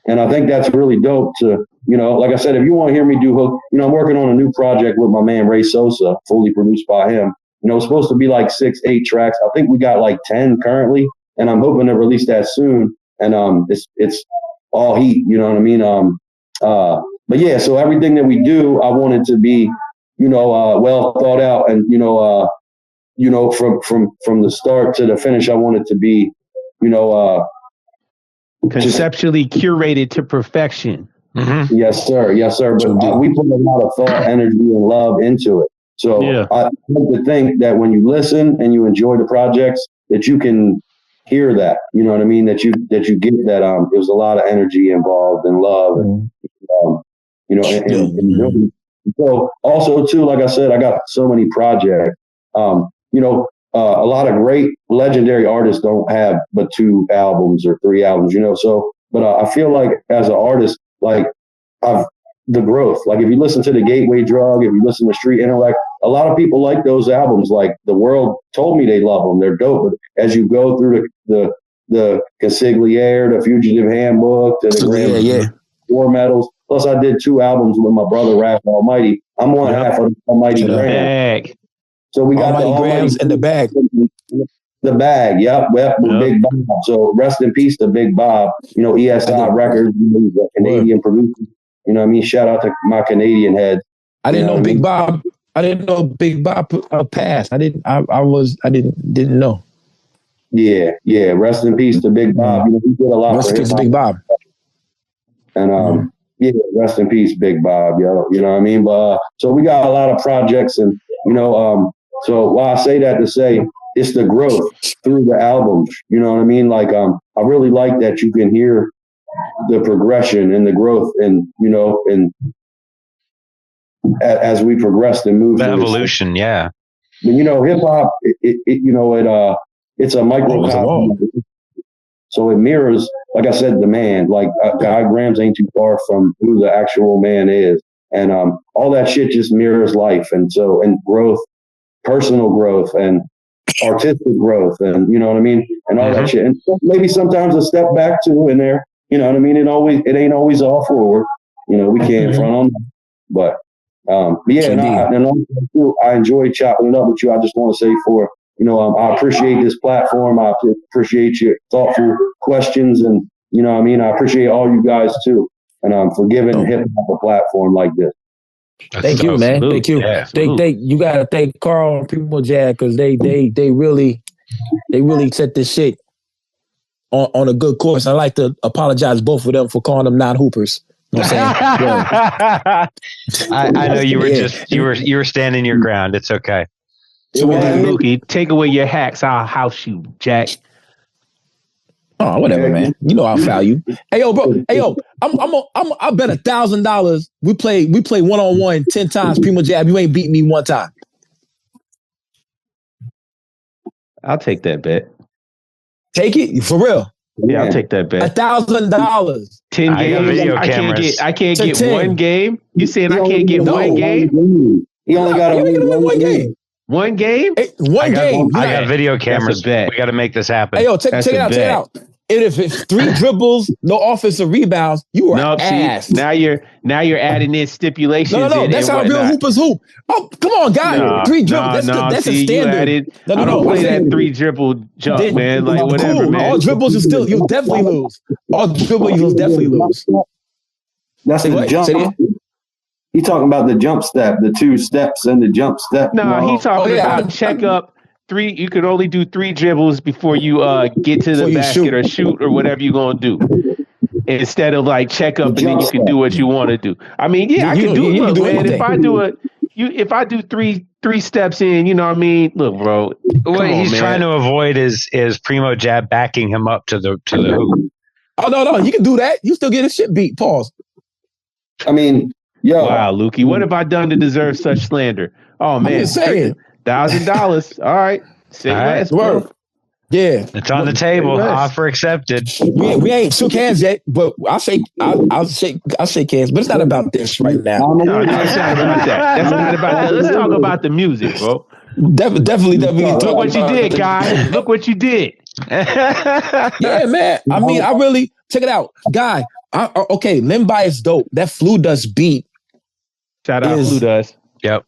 and I think that's really dope to, you know, like I said, if you want to hear me do hook, you know, I'm working on a new project with my man Ray Sosa, fully produced by him. You know, it's supposed to be like 6-8 tracks. I think we got like 10 currently, and I'm hoping to release that soon. And it's all heat, you know what I mean? But yeah, so everything that we do, I want it to be, you know, well thought out, and you know, from the start to the finish, I want it to be, you know, conceptually curated to perfection. Mm-hmm. Yes, sir. But we put a lot of thought, energy, and love into it. So I like to think that when you listen and you enjoy the projects, that you can hear that, you know what I mean? That you get that there's a lot of energy involved and love, and you know, and so also too, like I said, I got so many projects. You know, a lot of great legendary artists don't have but 2 albums or 3 albums, you know. So, but I feel like as an artist, like the growth. Like if you listen to The Gateway Drug, if you listen to Street Intellect, a lot of people like those albums. Like the world told me they love them. They're dope. But as you go through the Consigliere, the Fugitive Handbook, to the War Medals. Plus I did 2 albums with my brother Raf Almighty. I'm one half of the Almighty Graham. So we got Almighty Grams in the bag. The bag, yep, with Big Bob. So rest in peace to Big Bob. You know, ESI Records, he's a Canadian producer. You know what I mean? Shout out to my Canadian head. I didn't know Big Bob. I didn't know Big Bob passed. I didn't know. Yeah. Rest in peace to Big Bob. You know, he did a lot. Rest in peace to Big Bob. And rest in peace, Big Bob. Yo, you know what I mean? But so we got a lot of projects, and you know, so while I say that to say it's the growth through the albums. You know what I mean? Like I really like that you can hear the progression and the growth, and you know, and as we progressed and moved, the evolution, yeah. But you know, hip hop, it's a microcosm, so it mirrors, like I said, the man. Like Guy Grams ain't too far from who the actual man is, and all that shit just mirrors life, and growth, personal growth, and artistic growth, and you know what I mean, and all that shit, and maybe sometimes a step back too in there. You know what I mean? It ain't always all forward. You know, we can't front on that. But yeah, and also, I enjoy chopping it up with you. I just want to say I appreciate this platform. I appreciate your thoughtful questions, and you know what I mean? I appreciate all you guys too. And for giving hip hop a platform like this. Thank you, man. Thank you. Yeah, you gotta thank Karl and PrimoJAB, because they really set this shit on a good course. I like to apologize both of them for calling them non-hoopers. You know what I'm saying? I know you were you were standing your ground. It's okay. So Lukey, take away your hacks. I'll house you, Jack. Oh, whatever, man. You know I'll foul you. Hey, yo, bro. Hey, yo, I bet $1,000 we play 1-on-1 10 times. PrimoJAB, you ain't beat me one time. I'll take that bet. Take it for real. Yeah, I'll take that bet. $1,000. 10 games. I can't get 10. one game. You saying I can't get one game? He only got to win one game. One game? One game. I got video cameras. We got to make this happen. Hey, yo, check it out. And if it's 3 dribbles, no offensive rebounds, you are ass. See, now you're adding in stipulations. No, that's how real hoopers hoop. Oh, come on, guys. 3 dribbles. That's a standard. I don't play that 3 dribble jump, man. Like whatever, man. All dribbles you'll definitely lose. All dribbles you'll definitely lose. That's the jump. He talking about the jump step, the 2 steps and the jump step. No, he talking about check up. 3, you can only do 3 dribbles before you get to the basket or shoot or whatever you're gonna do. Instead of like check up and then you can do what you want to do. I mean, I can do it, man. If I do 3 steps in, you know what I mean? Look, bro. What he's trying to avoid is PrimoJAB backing him up to the hoop. Oh no, you can do that. You still get his shit beat. Pause. I mean, yo. Wow, Lukey, what have I done to deserve such slander? Oh man, I'm just saying. $1,000. All right. Say less, bro. Yeah. It's on the table. Offer accepted. We ain't shook hands yet, but I'll shake hands. But it's not about this right now. No, it's not about that. That's not about that. Let's talk about the music, bro. Definitely. Look what you did, guy. Look what you did. Yeah, man. I mean, I really check it out, guy. Okay, Limby is dope. That Flu Dust beat. Shout out Flu Dust. Yep.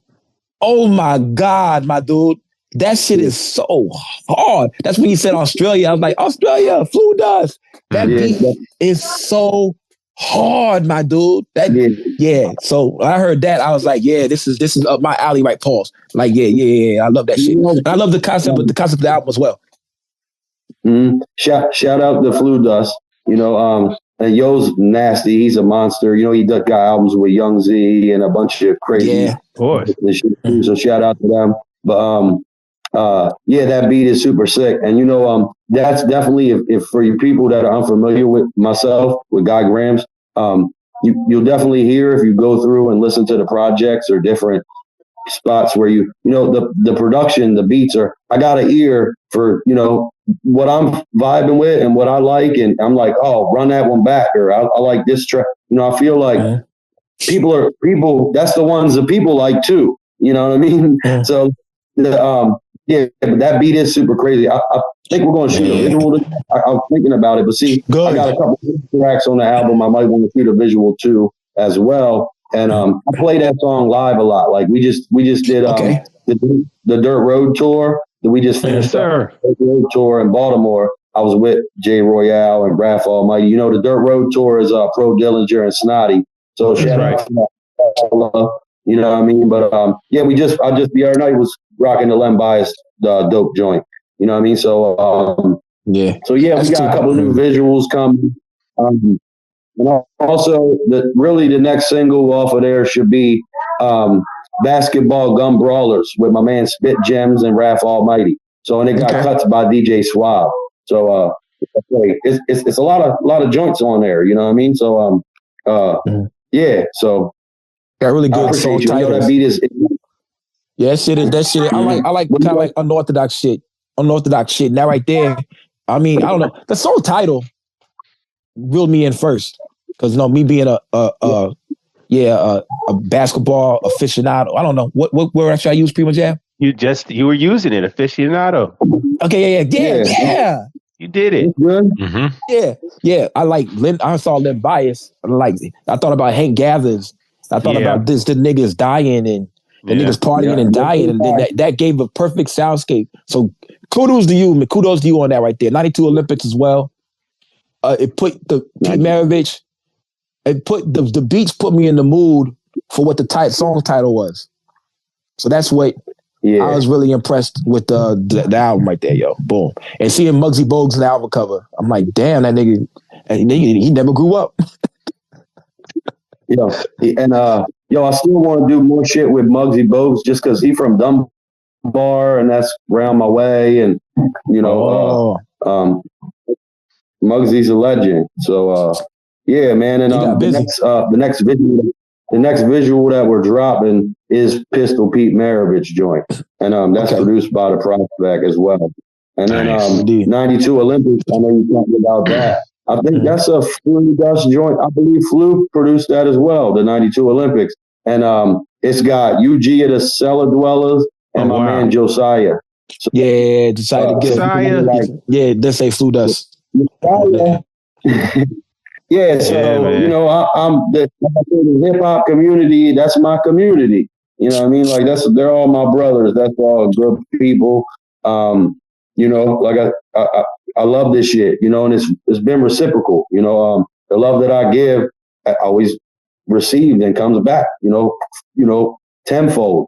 Oh my God, my dude. That shit is so hard. That's when you said Australia. I was like, Australia, Flu Dust. That beat is so hard, my dude. So I heard that. I was like, yeah, this is up my alley, right? Pause. Like, yeah. I love that shit. And I love the concept of the album as well. Mm-hmm. Shout out to Flu Dust. You know, and Yo's nasty. He's a monster. You know, he got albums with Young Z and a bunch of crazy. Yeah, of course. So shout out to them. But that beat is super sick. And you know, that's definitely if for you people that are unfamiliar with myself, with Guy Grams, you'll definitely hear if you go through and listen to the projects or different spots where you know the production, the beats are. I got an ear for what I'm vibing with and what I like, and I'm like, oh, run that one back, or I like this track. I feel like people. That's the ones that people like too. You know what I mean? So, but that beat is super crazy. I think we're going to shoot a visual. I'm thinking about it, but see, I got a couple of tracks on the album. I might want to shoot a visual too as well. And I play that song live a lot. Like we just did the Dirt Road tour. We just finished the road tour in Baltimore. I was with Jay Royale and Raf Almighty. You know, the Dirt Road tour is Pro Dillinger and Snotty. So shout out to that. You know what I mean? But the other night was rocking the Lem Bias dope joint. You know what I mean? So we got a couple of new visuals coming. And also the next single off of there should be Basketball Gun Brawlers with my man Spit Gems and Raf Almighty. So, and it got cut by DJ Swab. So it's a lot of joints on there, you know what I mean? So so got really good song titles. That beat is that shit. I like kind of like unorthodox shit. Now right there, I mean, I don't know. The song title reeled me in first. Because me being a basketball aficionado. I don't know what word should I use, PrimoJAB? You were using it, aficionado. Okay, yeah. You did it. Mm-hmm. Yeah. I saw Lim Bias. I thought about Hank Gathers. I thought about the niggas dying and the niggas partying and dying, and then that gave a perfect soundscape. So kudos to you, man. Kudos to you on that right there. 92 Olympics as well. It put the Pete Maravich. It put the beats put me in the mood for what the song title was. So that's what I was really impressed with the album right there, yo. Boom. And seeing Muggsy Bogues in the album cover, I'm like, damn, that nigga, he never grew up. And I still want to do more shit with Muggsy Bogues just because he from Dunbar and that's round my way, and Muggsy's a legend. So yeah, man. And the next visual that we're dropping is Pistol Pete Maravich joint, and that's produced by the Prospect as well. And then 92 Olympics, I know you talked about that. I think that's a Flu Dust joint. I believe Flu produced that as well, the 92 Olympics. And it's got UG of the Cellar Dwellers and my man Josiah. So, Josiah. Let's say Flu Dust. Yeah, so I'm the hip hop community. That's my community. You know what I mean? Like they're all my brothers. That's all good people. Like I love this shit. And it's been reciprocal. The love that I give, I always received and comes back. Tenfold.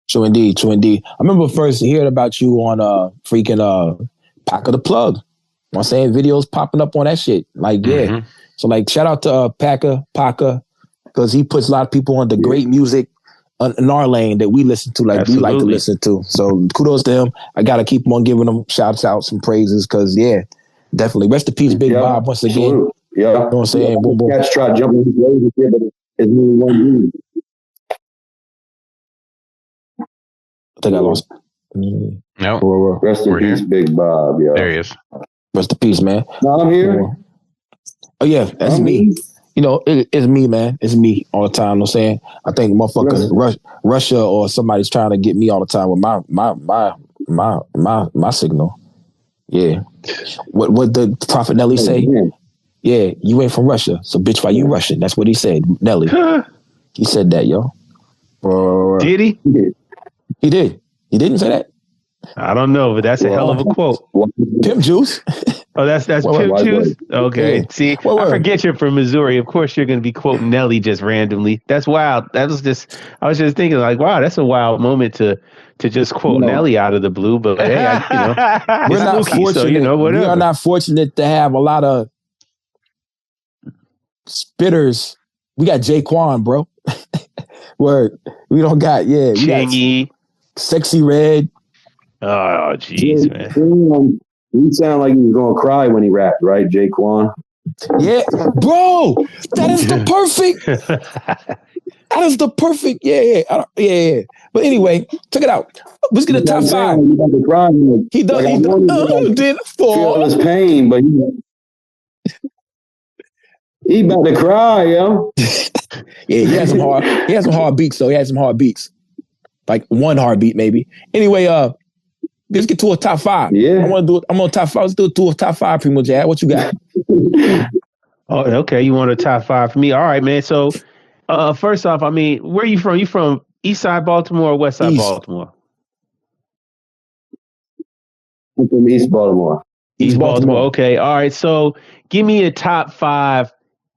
True indeed. I remember first hearing about you on freaking Pack of the Plug. I'm saying videos popping up on that shit. Like, yeah. So like shout out to Paca, because he puts a lot of people on the great music in our lane that we listen to, like we like to listen to. So kudos to him. I gotta keep on giving him shouts out, some praises, because definitely. Rest in peace, Big Bob, once again. Yeah. You know what I'm saying? Boom, boom. Cats try jumping his ways and shit, but it's really one dude. I think I lost. No. Rest in peace, Big Bob. Yeah. There he is. Rest in peace, man. No, I'm here. Oh yeah, that's me. It's me, man. It's me all the time. You know what I'm saying? I think motherfuckers Russia or somebody's trying to get me all the time with my signal. Yeah. What the Prophet Nelly say? Yeah, you ain't from Russia, so bitch, why you Russian? That's what he said, Nelly. He said that, yo. Did he? He did. He didn't say that. I don't know, but that's a hell of a quote. Pimp Juice. Oh, that's Pimp Juice? Okay. Yeah. See, I forget you're from Missouri. Of course you're going to be quoting Nelly just randomly. That's wild. I was just thinking like, wow, that's a wild moment to just quote Nelly out of the blue. But hey, we're not fortunate. So, whatever. We are not fortunate to have a lot of spitters. We got Jaquan, bro. Word. We don't got, Chingy. Sexy Red. Oh, jeez, man. He sounded like he was going to cry when he rapped, right, Jaquan? Yeah, bro, that is the perfect. That is the perfect. Yeah. But anyway, check it out. Let's get a top 5. He does. He did feel his pain, but he about to cry, yo. Yeah, he had some hard beats, though. He had some hard beats, like one heartbeat maybe. Anyway, let's get to a top 5. Yeah, I'm on top 5. Let's do a top 5, PrimoJAB. What you got? Oh, okay. You want a top 5 for me? All right, man. So, first off, I mean, where are you from? You from East Side Baltimore or West Side Baltimore? I'm from East Baltimore. East Baltimore. Okay. All right. So, give me a top 5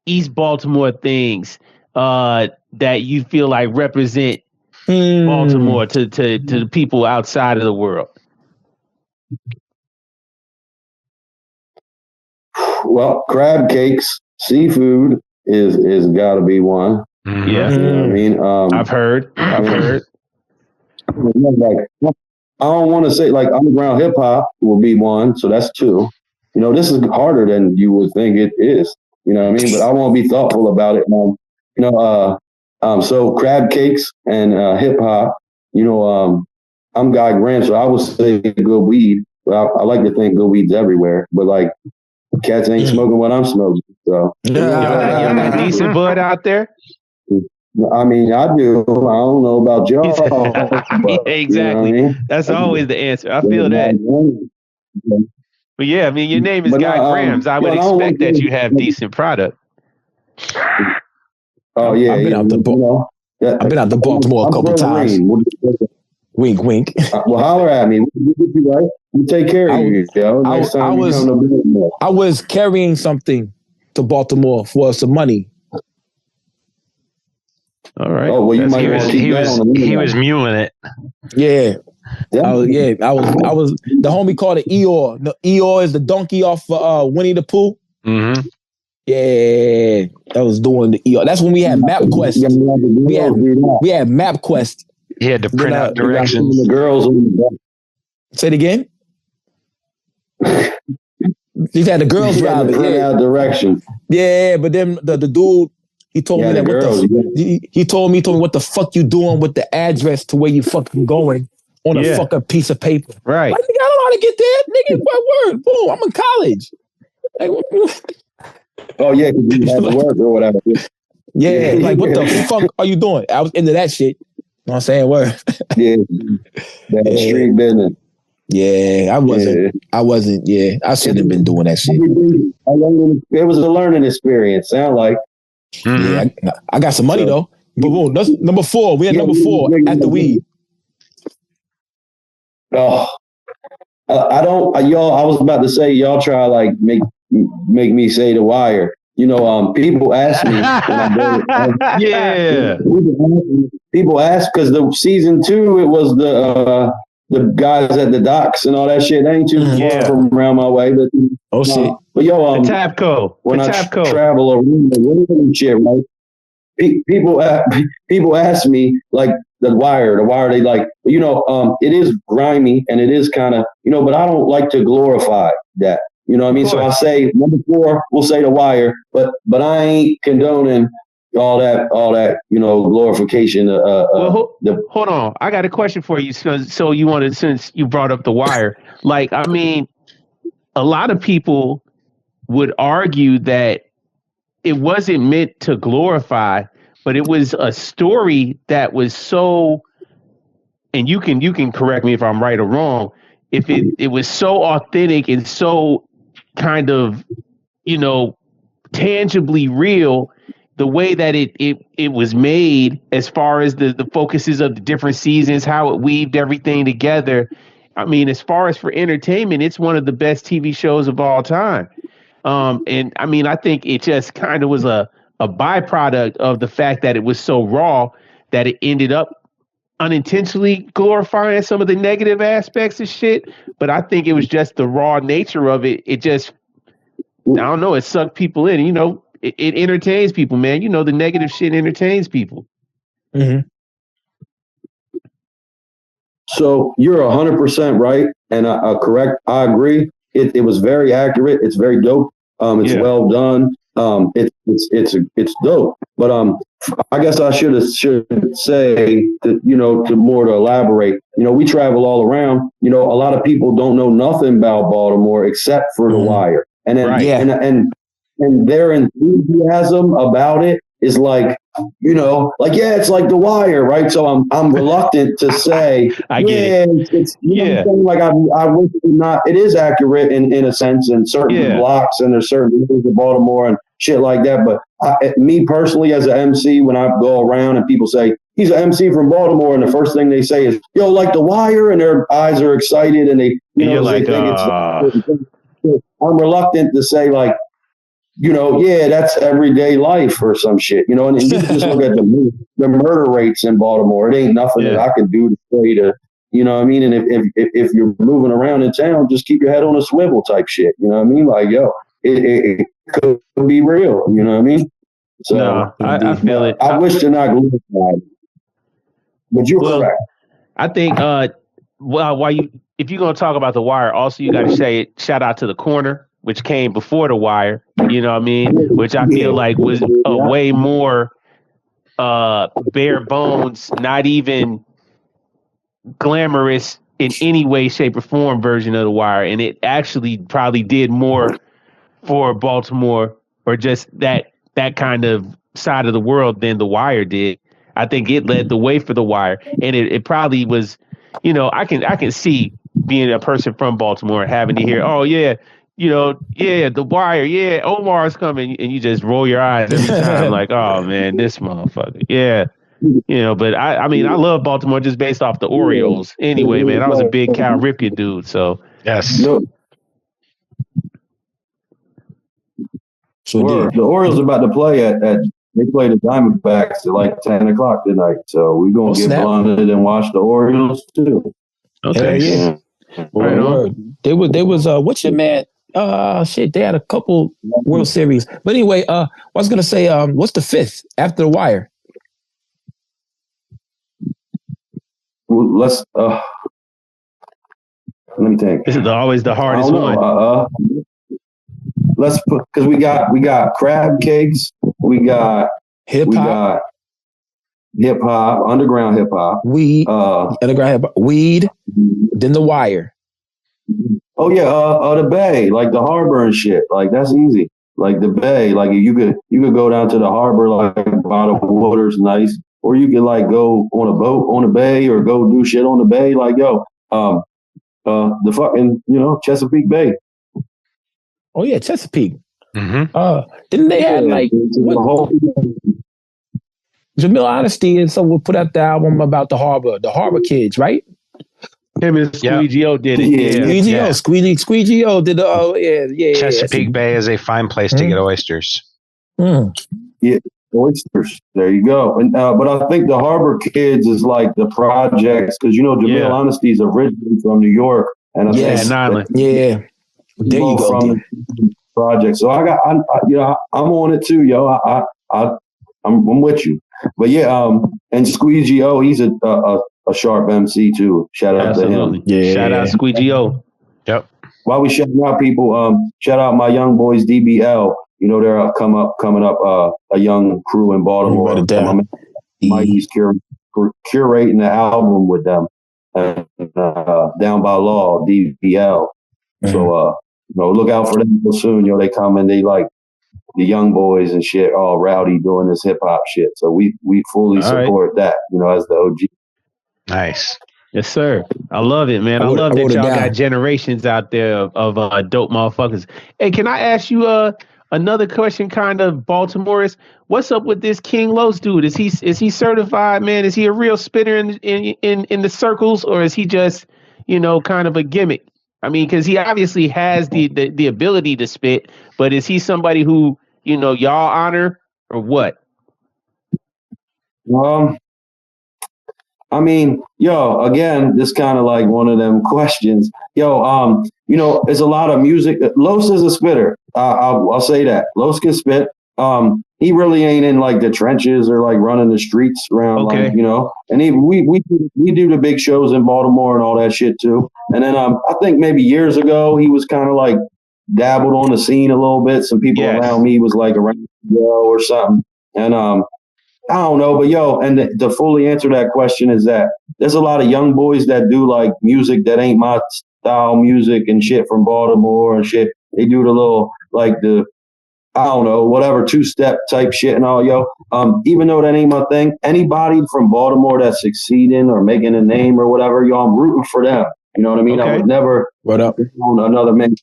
East Baltimore things that you feel like represent Baltimore to the people outside of the world. Well, crab cakes, seafood is got to be one. Yeah, you know what I mean, I've heard. Like, I don't want to say like underground hip hop will be one, so that's 2. This is harder than you would think it is. You know what I mean? But I want to be thoughtful about it. So crab cakes and hip hop. I'm Guy Graham, so I would say good weed. But I like to think good weed's everywhere. But like, cats ain't smoking what I'm smoking. So y'all got decent bud out there. I mean, I do. I don't know about y'all. But, exactly. You know I mean? That's always the answer. I feel that. But yeah, I mean, your name is Guy Grams. I would expect that you have decent product. Oh yeah, I've been out to Baltimore a couple times. Wink, wink. Well, holler at me. You take care of you. Next time you come to Baltimore. I was carrying something to Baltimore for some money. All right. Oh well, you might want to keep he was muling it. Yeah. I was. The homie called it Eeyore. The Eeyore is the donkey off Winnie the Pooh. Mm-hmm. Yeah, that was doing the ER. That's when we had MapQuest. We had MapQuest. He had to print out directions. The girls on the back. Say it again. He had the girls driving. Print out directions. Yeah, but then the dude, he told me that he told me what the fuck you doing with the address to where you fucking going on a fucking piece of paper. Right. Like, nigga, I don't know how to get there. Nigga, what word? Boom, I'm in college. Like, oh yeah, because you had to work or whatever. Yeah, like what the fuck are you doing? I was into that shit. You know what I'm saying? Word. Yeah, that street business. Yeah, I wasn't. Yeah, I shouldn't have been doing that shit. It was a learning experience. Sound like. Yeah, I got some money though. But boom, that's number 4. We had number 4 at the weed. Oh, I don't. Y'all, I was about to say y'all try like make me say The Wire. You know, people ask me. Yeah. People ask because the season 2 it was the guys at the docks and all that shit. They ain't too far from around my way, but shit. But yo, Patapco. When I travel around the world and shit, right? People ask me like the wire. They like, you know, it is grimy and it is kind of, you know, but I don't like to glorify that. You know what I mean? So I say number 4, we'll say The Wire, but I ain't condoning all that, you know, glorification. Hold on. I got a question for you. So you wanted, since you brought up The Wire, like, I mean, a lot of people would argue that it wasn't meant to glorify, but it was a story that was so, and you can correct me if I'm right or wrong, if it was so authentic and so kind of, you know, tangibly real, the way that it was made, as far as the focuses of the different seasons, how it weaved everything together. I mean, as far as for entertainment, it's one of the best TV shows of all time. And I mean, I think it just kind of was a byproduct of the fact that it was so raw that it ended up unintentionally glorifying some of the negative aspects of shit. But I think it was just the raw nature of it. It just, I don't know, it sucked people in. You know, it entertains people, man. You know, the negative shit entertains people. Mm-hmm. So you're 100% right, and correct. I agree. It was very accurate. It's very dope. It's well done. It's dope. But I guess I should say that, you know, to elaborate. You know, we travel all around. You know, a lot of people don't know nothing about Baltimore except for The Wire, and then and their enthusiasm about it is like, you know, like, yeah, it's like The Wire, right? So I'm reluctant to say, it's like I wish it is accurate in a sense in certain blocks, and there's certain areas of Baltimore and shit like that. But me personally, as an MC, when I go around and people say he's an MC from Baltimore, and the first thing they say is, yo, like The Wire, and their eyes are excited and they, you know, they think it's. I'm reluctant to say like, you know, that's everyday life or some shit, you know, and you just look at the murder rates in Baltimore. It ain't nothing that I can do to say to, you know what I mean? And if you're moving around in town, just keep your head on a swivel type shit. You know what I mean? Like, yo, it could be real. You know what I mean? So no, I feel it. I wish to not glorify it, but you're correct. I think, if you're going to talk about The Wire, also you got to say it. Shout out to The Corner, which came before The Wire. You know what I mean? Which I feel like was a way more bare bones, not even glamorous in any way, shape, or form version of The Wire. And it actually probably did more for Baltimore, or just that kind of side of the world, than The Wire did. I think it led the way for The Wire. And it probably was, you know, I can see being a person from Baltimore and having to hear, oh yeah, you know, The Wire, Omar's coming, and you just roll your eyes every time, like, oh man, this motherfucker, you know. But I mean, I love Baltimore just based off the Orioles. Anyway, man, I was a big Cal Ripken dude, so yes. So the Orioles are about to play they play the Diamondbacks at like 10 o'clock tonight, so we're gonna get blunted and watch the Orioles too. Okay, Right on. There was what's your man? Shit, they had a couple World Series. But anyway, I was gonna say, what's the fifth after the Wire? Well, let me think. This is always the hardest one. Let's put, because we got crab cakes, we got hip hop, underground hip hop, weed, underground hip hop, weed, then the Wire. Oh yeah, the Bay, like the harbor and shit. Like that's easy. Like the Bay, like you could go down to the harbor, like by the water's nice, or you could like go on a boat on the Bay or go do shit on the Bay. Like yo, the fucking Chesapeake Bay. Oh yeah, Chesapeake. Mm-hmm. Didn't they have like Jamil Honesty and someone put out the album about the harbor kids, right? Him and Squeegee-O did it. Yeah. Squeegee-O did the yeah. Chesapeake Bay is a fine place to get oysters. Yeah, oysters. There you go. And but I think the Harbor Kids is like the projects because Jamil Honesty is originally from New York, and I think Island. Yeah, there you go. From the project. So I'm on it too, yo. I'm with you. But yeah, and Squeegee-O, he's a sharp MC too. Shout out to him. Yeah. Shout out Squeegee-O. Yep. While we shouting out people, shout out my young boys DBL. They're coming up a young crew in Baltimore. Mikey's curating the album with them. Down by Law, DBL. So look out for them soon. They come and they like the young boys and shit, all rowdy doing this hip hop shit. So we fully support that, as the OG. Nice. Yes, sir. I love it, man. I love that y'all got generations out there of dope motherfuckers. Hey, can I ask you another question, kind of Baltimore's? What's up with this King Los dude? Is he certified, man? Is he a real spitter in the circles, or is he just kind of a gimmick? I mean, because he obviously has the ability to spit, but is he somebody who y'all honor or what? I mean, again, this kind of like one of them questions. There's a lot of music. Los is a spitter. I'll say that. Los can spit. He really ain't in like the trenches or like running the streets around, and we do the big shows in Baltimore and all that shit too. And then I think maybe years ago he was kind of like dabbled on the scene a little bit. Some people around me was like around or something. And I don't know, but and to fully answer that question is that there's a lot of young boys that do like music that ain't my style music and shit from Baltimore and shit. They do the little like the I don't know, whatever two-step type shit and all, even though that ain't my thing, anybody from Baltimore that's succeeding or making a name or whatever, I'm rooting for them. You know what I mean? Okay. I would never on another man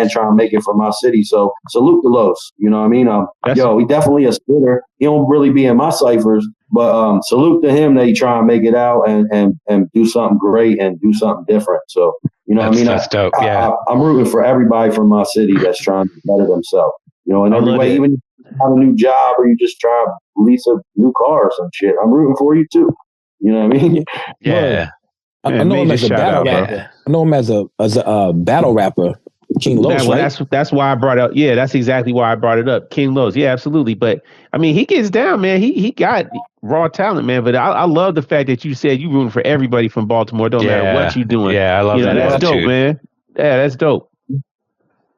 trying to make it for my city. So salute to Los. You know what I mean? He definitely a spitter. He don't really be in my ciphers, but salute to him that he try and make it out and do something great and do something different. So That's dope. I'm rooting for everybody from my city that's trying to better themselves. In every way, even if you have a new job or you just try to lease a new car or some shit, I'm rooting for you too. You know what I mean? Yeah. I know him as a battle rapper. I know him as a battle rapper, King Los, right? That's why I brought it up. Yeah, that's exactly why I brought it up. King Los. Yeah, absolutely. But I mean, he gets down, man. He got raw talent, man. But I love the fact that you said you rooting for everybody from Baltimore. Don't matter what you doing. Yeah, I love that. That's dope, man. Yeah, that's dope.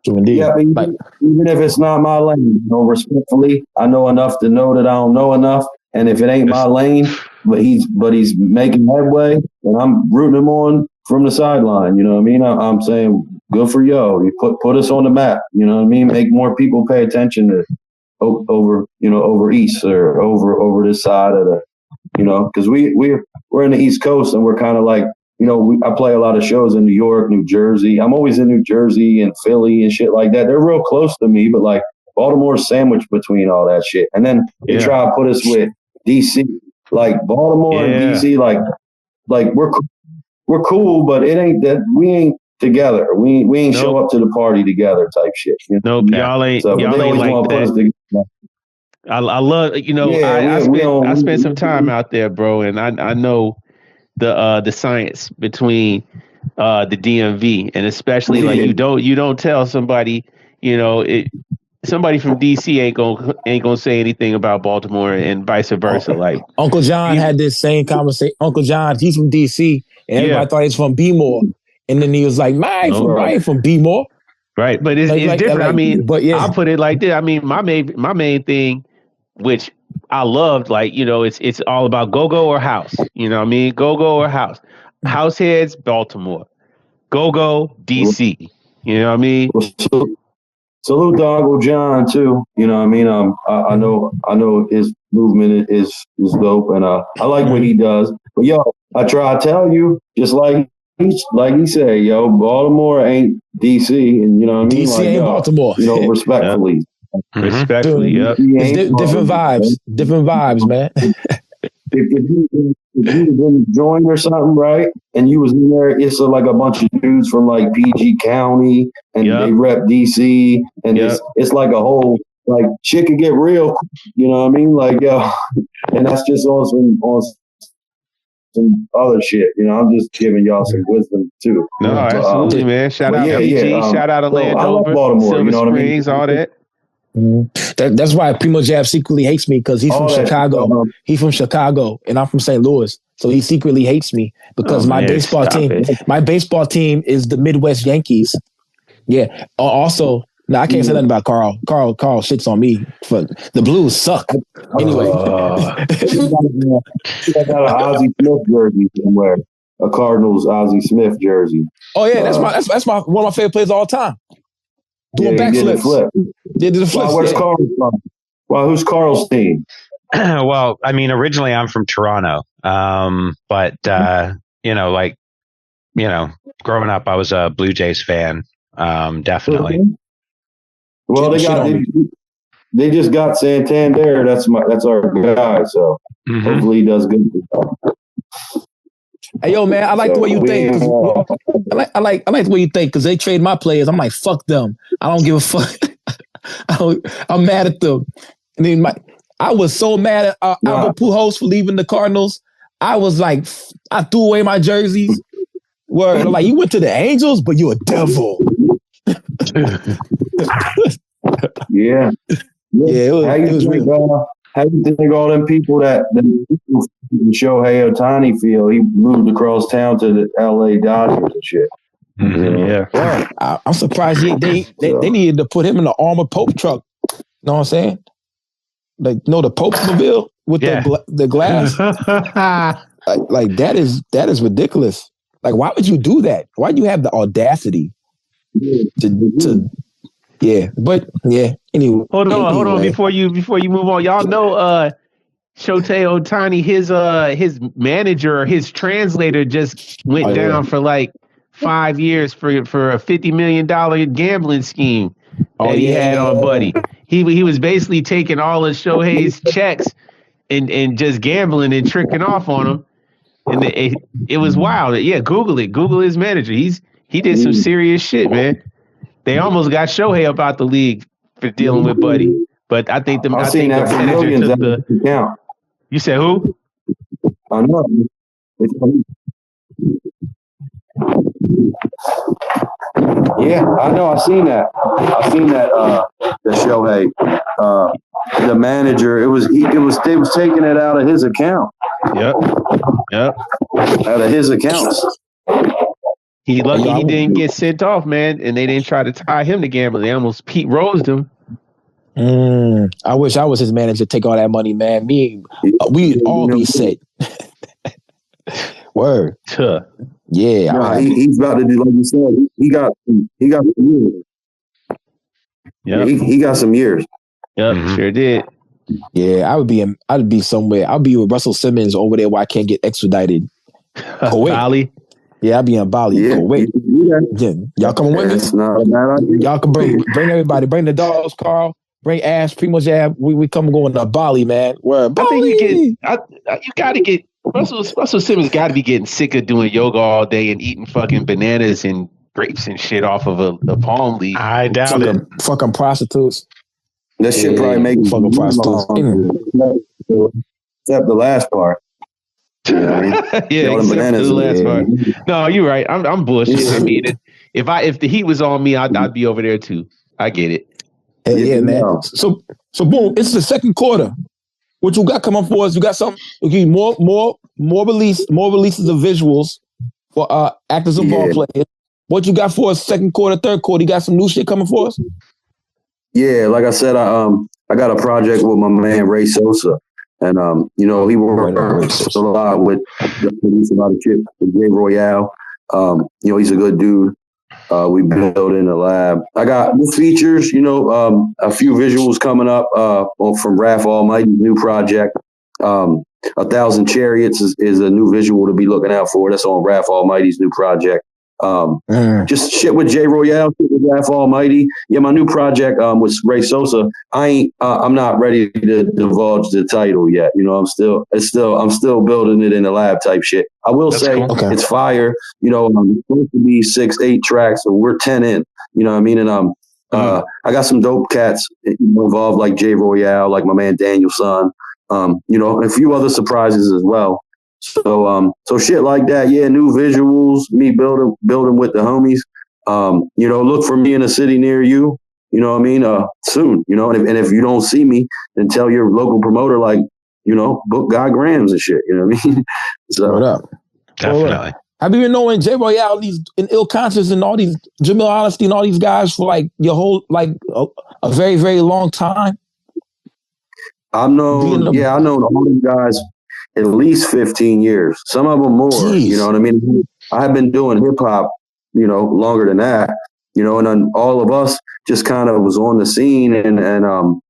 Indeed. Yeah, even if it's not my lane, respectfully, I know enough to know that I don't know enough. And if it ain't my lane, but he's making headway, and I'm rooting him on from the sideline. You know what I mean? I'm saying good for you put us on the map. You know what I mean? Make more people pay attention to over east or over this side of the because we're in the East Coast and we're kind of like. I play a lot of shows in New York, New Jersey. I'm always in New Jersey and Philly and shit like that. They're real close to me, but like Baltimore's sandwiched between all that shit. And then they try to put us with DC, like Baltimore and DC, like we're cool, but it ain't that we ain't together. We ain't show up to the party together type shit. Nope, y'all ain't like that. I love I spent some time out there, bro, and I know the science between the DMV, and especially like you don't tell somebody, somebody from DC ain't gonna say anything about Baltimore and vice versa. Like Uncle John had this same conversation. Uncle John, he's from DC, and everybody thought he's from Bmore, and then he was like, "I ain't from Bmore." Right, but it's different. Like, I mean, but yeah, I'll put it like this. I mean, my main thing, which I loved, like it's all about go or house. You know what I mean? Go or house. House heads, Baltimore. Go DC. You know what I mean? Salute to Uncle John too. You know what I mean? I know his movement is dope, and I like what he does. But yo, I try to tell you, just like he said, yo, Baltimore ain't DC, and you know what I mean? DC ain't Baltimore. Respectfully. Respectfully, yeah. It's different vibes, man. If you was joined or something, right? And you was in there, it's like a bunch of dudes from like PG County, and they rep DC, and it's like a whole like shit could get real. You know what I mean? Like yo, and that's just on some other shit. I'm just giving y'all some wisdom too. No, absolutely, man. Shout out PG, shout out Orlando, Baltimore, Silver Springs, all that. That's why PrimoJAB secretly hates me, because he's from Chicago. He's from Chicago, and I'm from St. Louis. So he secretly hates me because my baseball team is the Midwest Yankees. Yeah. Also, no, I can't say nothing about Karl. Karl shits on me for the Blues suck. Anyway, he got an Ozzie Smith jersey somewhere. A Cardinals Ozzie Smith jersey. Oh yeah, that's my one of my favorite players of all time. Doing backflips. Did the flips. Where's Karl from? Well, who's Karl's team? Well, I mean, originally I'm from Toronto, but growing up, I was a Blue Jays fan. Definitely. Well, they just got Santander. That's our guy. So hopefully he does good. Hey, yo, man, I like the way you think. I like the way you think, because they trade my players. I'm like, fuck them. I don't give a fuck. I'm mad at them. And then I was so mad at Albert Pujols for leaving the Cardinals. I was like, I threw away my jerseys. Word, like, you went to the Angels, but you're a devil. Yeah. It was real. How do you think all them people that Shohei Ohtani feel? He moved across town to the LA Dodgers and shit. Yeah. I'm surprised they needed to put him in the armored Pope truck. You know what I'm saying? Like, the Pope's mobile with the glass. like that is ridiculous. Like, why would you do that? Why do you have the audacity to but anyway. Hold on before you move on. Y'all know Shohei Ohtani, his manager, his translator just went down for like 5 years for a $50 million gambling scheme that he had on Buddy. He was basically taking all of Shohei's checks and just gambling and tricking off on him. And it was wild. Yeah, Google it. Google his manager. He did some serious shit, man. They almost got Shohei up out the league for dealing with Buddy. But I think the manager took the account. You said who? I know. Yeah, I know. I seen that. The Shohei, the manager. They was taking it out of his account. Yep. Out of his accounts. He lucky he didn't get sent off, man, and they didn't try to tie him to gambling. They almost Pete Rosed him. I wish I was his manager. Take all that money, man. We'd all be set. Word. Yeah. Nah, he's about to do, like you said. He got some years. Yeah, he got some years. Yep, sure did. Yeah, I'd be somewhere. I'll be with Russell Simmons over there where I can't get extradited. Bali. Yeah, I'll be in Bali. Yeah. Y'all coming with us? Y'all can bring everybody. Bring the dogs, Karl. Bring Ash, PrimoJAB. We come going to Bali, man. Where Bali? I think you got to get Russell Simmons. Got to be getting sick of doing yoga all day and eating fucking bananas and grapes and shit off of a palm leaf. I doubt it. Fucking prostitutes. That shit probably make fucking prostitutes. Except the last part. You know what I mean? Yeah, All them except for bananas the in last there. part. No, you're right. I'm bullshitting. I mean, if the heat was on me, I'd be over there too. I get it. Hell yeah, man. Yeah. So boom, it's the second quarter. What you got coming for us? You got something? Okay, more releases of visuals for actors and ball players. What you got for us? Second quarter, third quarter? You got some new shit coming for us? Yeah, like I said, I got a project with my man Ray Sosa, and you know, he works a lot with a lot of shit with Jay Royale. You know, he's a good dude. We built in the lab. I got new features, you know, a few visuals coming up from Raf Almighty's new project. 1,000 Chariots is a new visual to be looking out for. That's on Raf Almighty's new project. Just shit with Jay Royale, shit with Raf Almighty. Yeah, my new project with Ray Sosa. I'm not ready to divulge the title yet. You know, I'm still building it in the lab type shit. I will say it's fire. You know, it's supposed to be 6-8 tracks, so we're 10 in. You know what I mean? And I got some dope cats involved, like Jay Royale, like my man Daniel Son. You know, a few other surprises as well. So shit like that. Yeah, new visuals, me building with the homies. You know, look for me in a city near you. You know what I mean? Soon. You know, and if you don't see me, then tell your local promoter, like, you know, book Guy Grams and shit. You know what I mean? So what up? Definitely. Have you been knowing Jay Royale, these in Ill Conscious and all these Jamil Honesty and all these guys for like your whole a very, very long time? I know all these guys at least 15 years, some of them more. Jeez. You know what I mean? I have been doing hip hop, you know, longer than that, you know, and then all of us just kind of was on the scene and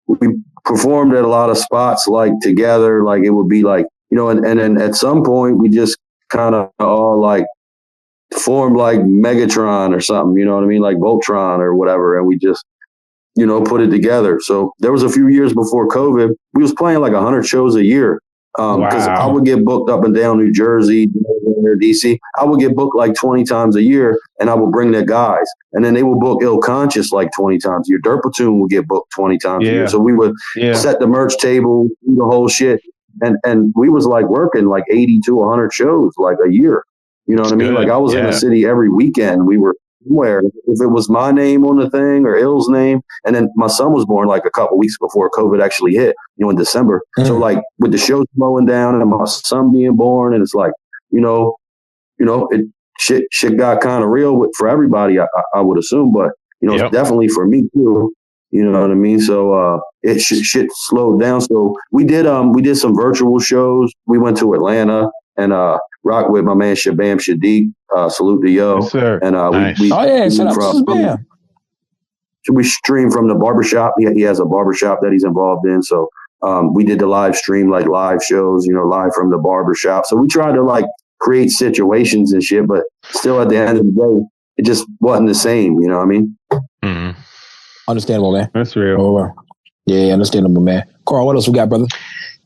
we performed at a lot of spots like together, like it would be like, you know, and then at some point we just kind of all like formed like Megatron or something, you know what I mean? Like Voltron or whatever. And we just, you know, put it together. So there was a few years before COVID, we was playing like 100 shows a year. Because I would get booked up and down New Jersey, DC. I would get booked like 20 times a year, and I would bring their guys. And then they would book Ill Conscious like 20 times a year. Dirt Platoon would get booked 20 times a year. So we would set the merch table, do the whole shit. And we was like working like 80 to 100 shows like a year. You know what I mean? Like I was in the city every weekend. We were somewhere. If it was my name on the thing or Ill's name, and then my son was born like a couple weeks before COVID actually hit, you know, in December. So like with the show slowing down and my son being born, and it's like, you know, it shit got kind of real for everybody. I would assume, but you know, it's definitely for me too. You know what I mean? So shit slowed down. So we did some virtual shows. We went to Atlanta and rock with my man Shabam Shadiq. Salute to Yo. Yes, sir. And nice. we shout out to Shabam. We stream from the barbershop. He has a barbershop that he's involved in. So we did the live stream, like live shows, you know, live from the barbershop. So we tried to like create situations and shit, but still at the end of the day, it just wasn't the same. You know what I mean? Mm-hmm. Understandable, man. That's real. Oh, yeah, understandable, man. Karl, what else we got, brother?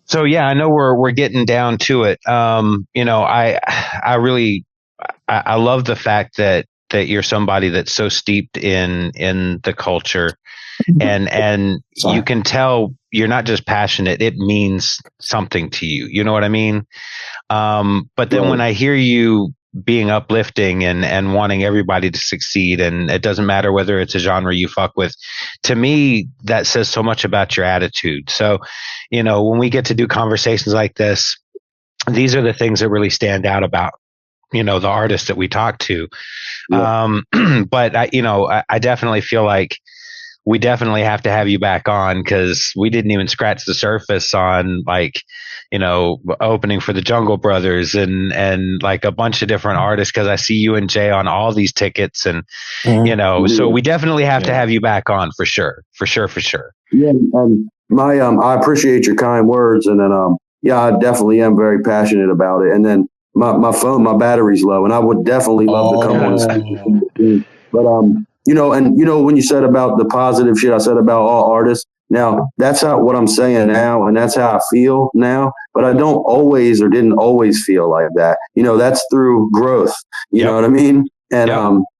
So yeah, I know we're getting down to it. You know, I really love the fact that you're somebody that's so steeped in the culture, and you can tell you're not just passionate; it means something to you. You know what I mean? But then when I hear you being uplifting and wanting everybody to succeed, and it doesn't matter whether it's a genre you fuck with, to me that says so much about your attitude. So, you know, when we get to do conversations like this, these are the things that really stand out about, you know, the artists that we talk to. But I definitely feel like we definitely have to have you back on, because we didn't even scratch the surface on, like, you know, opening for the Jungle Brothers and like a bunch of different artists, because I see you and Jay on all these tickets, and you know, so we definitely have to have you back on for sure. Yeah, I appreciate your kind words, and then I definitely am very passionate about it. And then my battery's low, and I would definitely love to come on and speak. But you know, when you said about the positive shit I said about all artists, now that's what I'm saying now, and that's how I feel now. But I don't always, or didn't always feel like that. You know, that's through growth. You know what I mean? And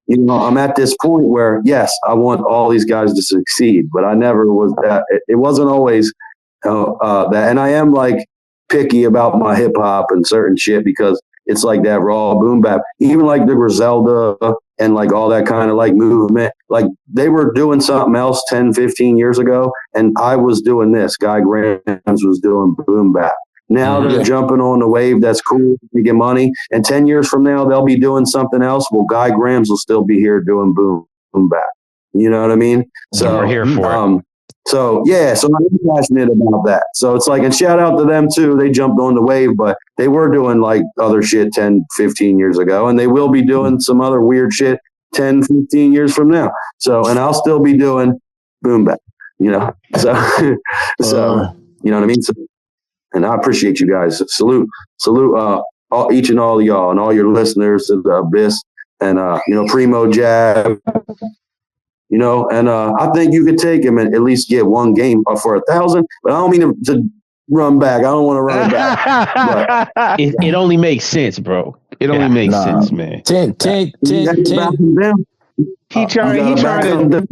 you know, I'm at this point where, yes, I want all these guys to succeed, but I never was that. It wasn't always that. And I am like, picky about my hip hop and certain shit because it's like that raw boom bap. Even like the Griselda and like all that kind of like movement, like they were doing something else 10, 15 years ago. And I was doing this. Guy Grams was doing boom bap. Now they're jumping on the wave. That's cool to get money. And 10 years from now, they'll be doing something else. Well, Guy Grams will still be here doing boom bap. You know what I mean? So we're here for it. So I'm passionate about that. So it's like, and shout out to them too. They jumped on the wave, but they were doing like other shit 10, 15 years ago. And they will be doing some other weird shit 10, 15 years from now. So, and I'll still be doing boom bap, you know? So, you know what I mean? So, and I appreciate you guys. Salute, each and all of y'all and all your listeners to the Abyss and, PrimoJAB. You know, and I think you could take him and at least get one game for 1,000. But I don't mean to run back. I don't want to run back. It only makes sense, bro. It only makes sense, man. 10. He trying to.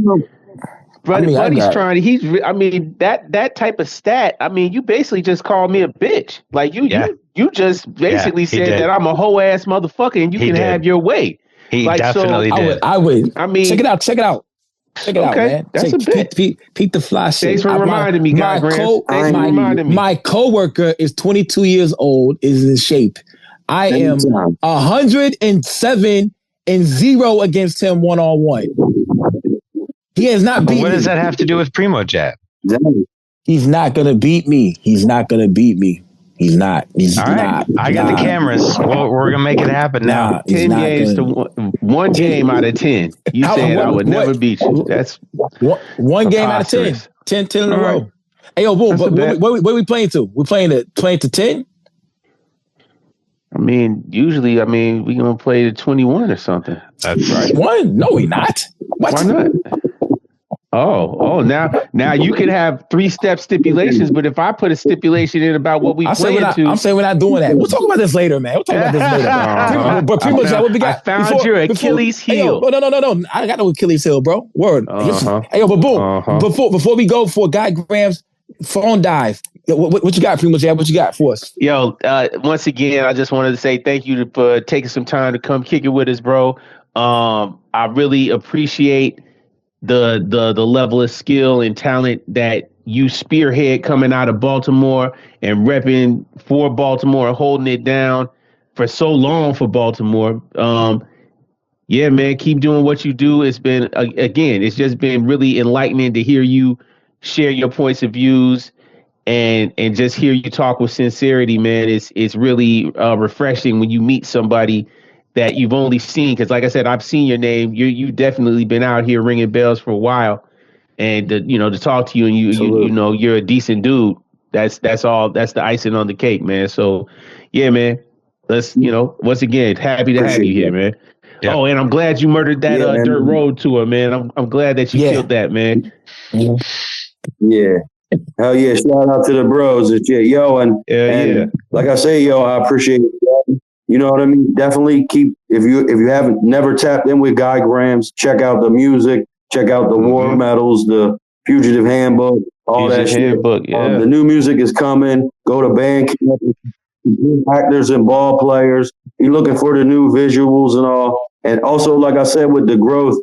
Buddy's trying to. That type of stat. I mean, you basically just called me a bitch. Like you just basically said that I'm a hoe ass motherfucker and you can have your way. He like, definitely did. I would. I mean, check it out. Check it out, man. That's a bit. Pete the Fly shit. Thanks for reminding me, guy. My coworker is 22 years old, is in shape. I am 107-0 against him 1-on-1. He has not beat me. What does that have to do with PrimoJAB? He's not gonna beat me. He's not. All right. I got the cameras. We're gonna make it happen now. 10 games to one game out of 10. You said I would never beat you. That's one game out of 10. 10 in a row. Hey, yo, boom. What are we playing to? We're playing to 10. I mean, usually, we're gonna play to 21 or something. That's right. One? No, we not. What? Why not? Oh, now you can have 3-step stipulations, but if I put a stipulation in about what we play to, I'm saying we're not doing that. We'll talk about this later, man. But PrimoJAB, what we got? I found your Achilles heel. No. I got no Achilles heel, bro. Word. Hey, yo, but boom. Before we go for Guy Grams phone dive, what you got, PrimoJAB? What you got for us? Yo, once again, I just wanted to say thank you for taking some time to come kick it with us, bro. I really appreciate the level of skill and talent that you spearhead coming out of Baltimore and repping for Baltimore and holding it down for so long for Baltimore. Yeah, man, keep doing what you do. It's been, it's just been really enlightening to hear you share your points of views and just hear you talk with sincerity, man. It's really refreshing when you meet somebody that you've only seen, because like I said, I've seen your name. You've definitely been out here ringing bells for a while, and to talk to you and you know you're a decent dude. That's all. That's the icing on the cake, man. So, yeah, man. Let's once again, happy to have you here, man. Yeah. Oh, and I'm glad you murdered that dirt road tour, man. I'm glad that you killed that, man. Yeah. Hell yeah! Shout out to the bros and shit, yo, and like I say, yo, I appreciate it. You know what I mean? Definitely keep, if you haven't never tapped in with Guy Grams, check out the music, check out the War Medals, the Fugitive Handbook, all that shit. The new music is coming. Go to Bandcamp, actors and ball players. You're looking for the new visuals and all. And also, like I said, with the growth,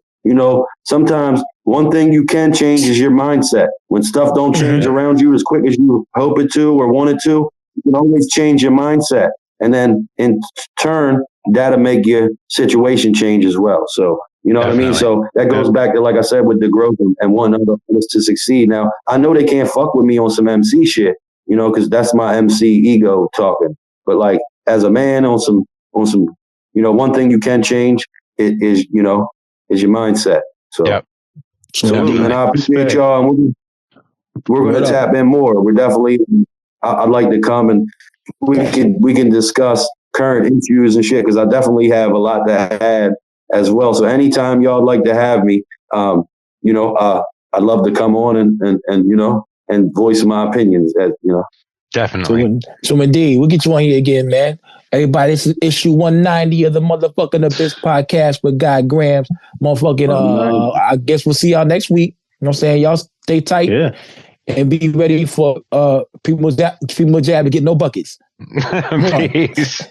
sometimes one thing you can change is your mindset. When stuff don't change around you as quick as you hope it to or want it to, you can always change your mindset. And then in turn, that'll make your situation change as well. So, you know what I mean? So that goes back to, like I said, with the growth and wanting other artists to succeed. Now, I know they can't fuck with me on some MC shit, because that's my MC ego talking. But like as a man on some, one thing you can change is your mindset. So, and I appreciate y'all. And we're going to tap in more. We're definitely, I'd like to come and we can discuss current issues and shit, because I definitely have a lot to add as well. So anytime y'all like to have me, I'd love to come on and voice my opinions. Definitely. So indeed, we'll get you on here again, man. Everybody, this is issue 190 of the motherfucking Abyss podcast with Guy Grams. Motherfucking, I guess we'll see y'all next week. You know what I'm saying? Y'all stay tight. Yeah. and be ready for PrimoJAB to get no buckets. Peace.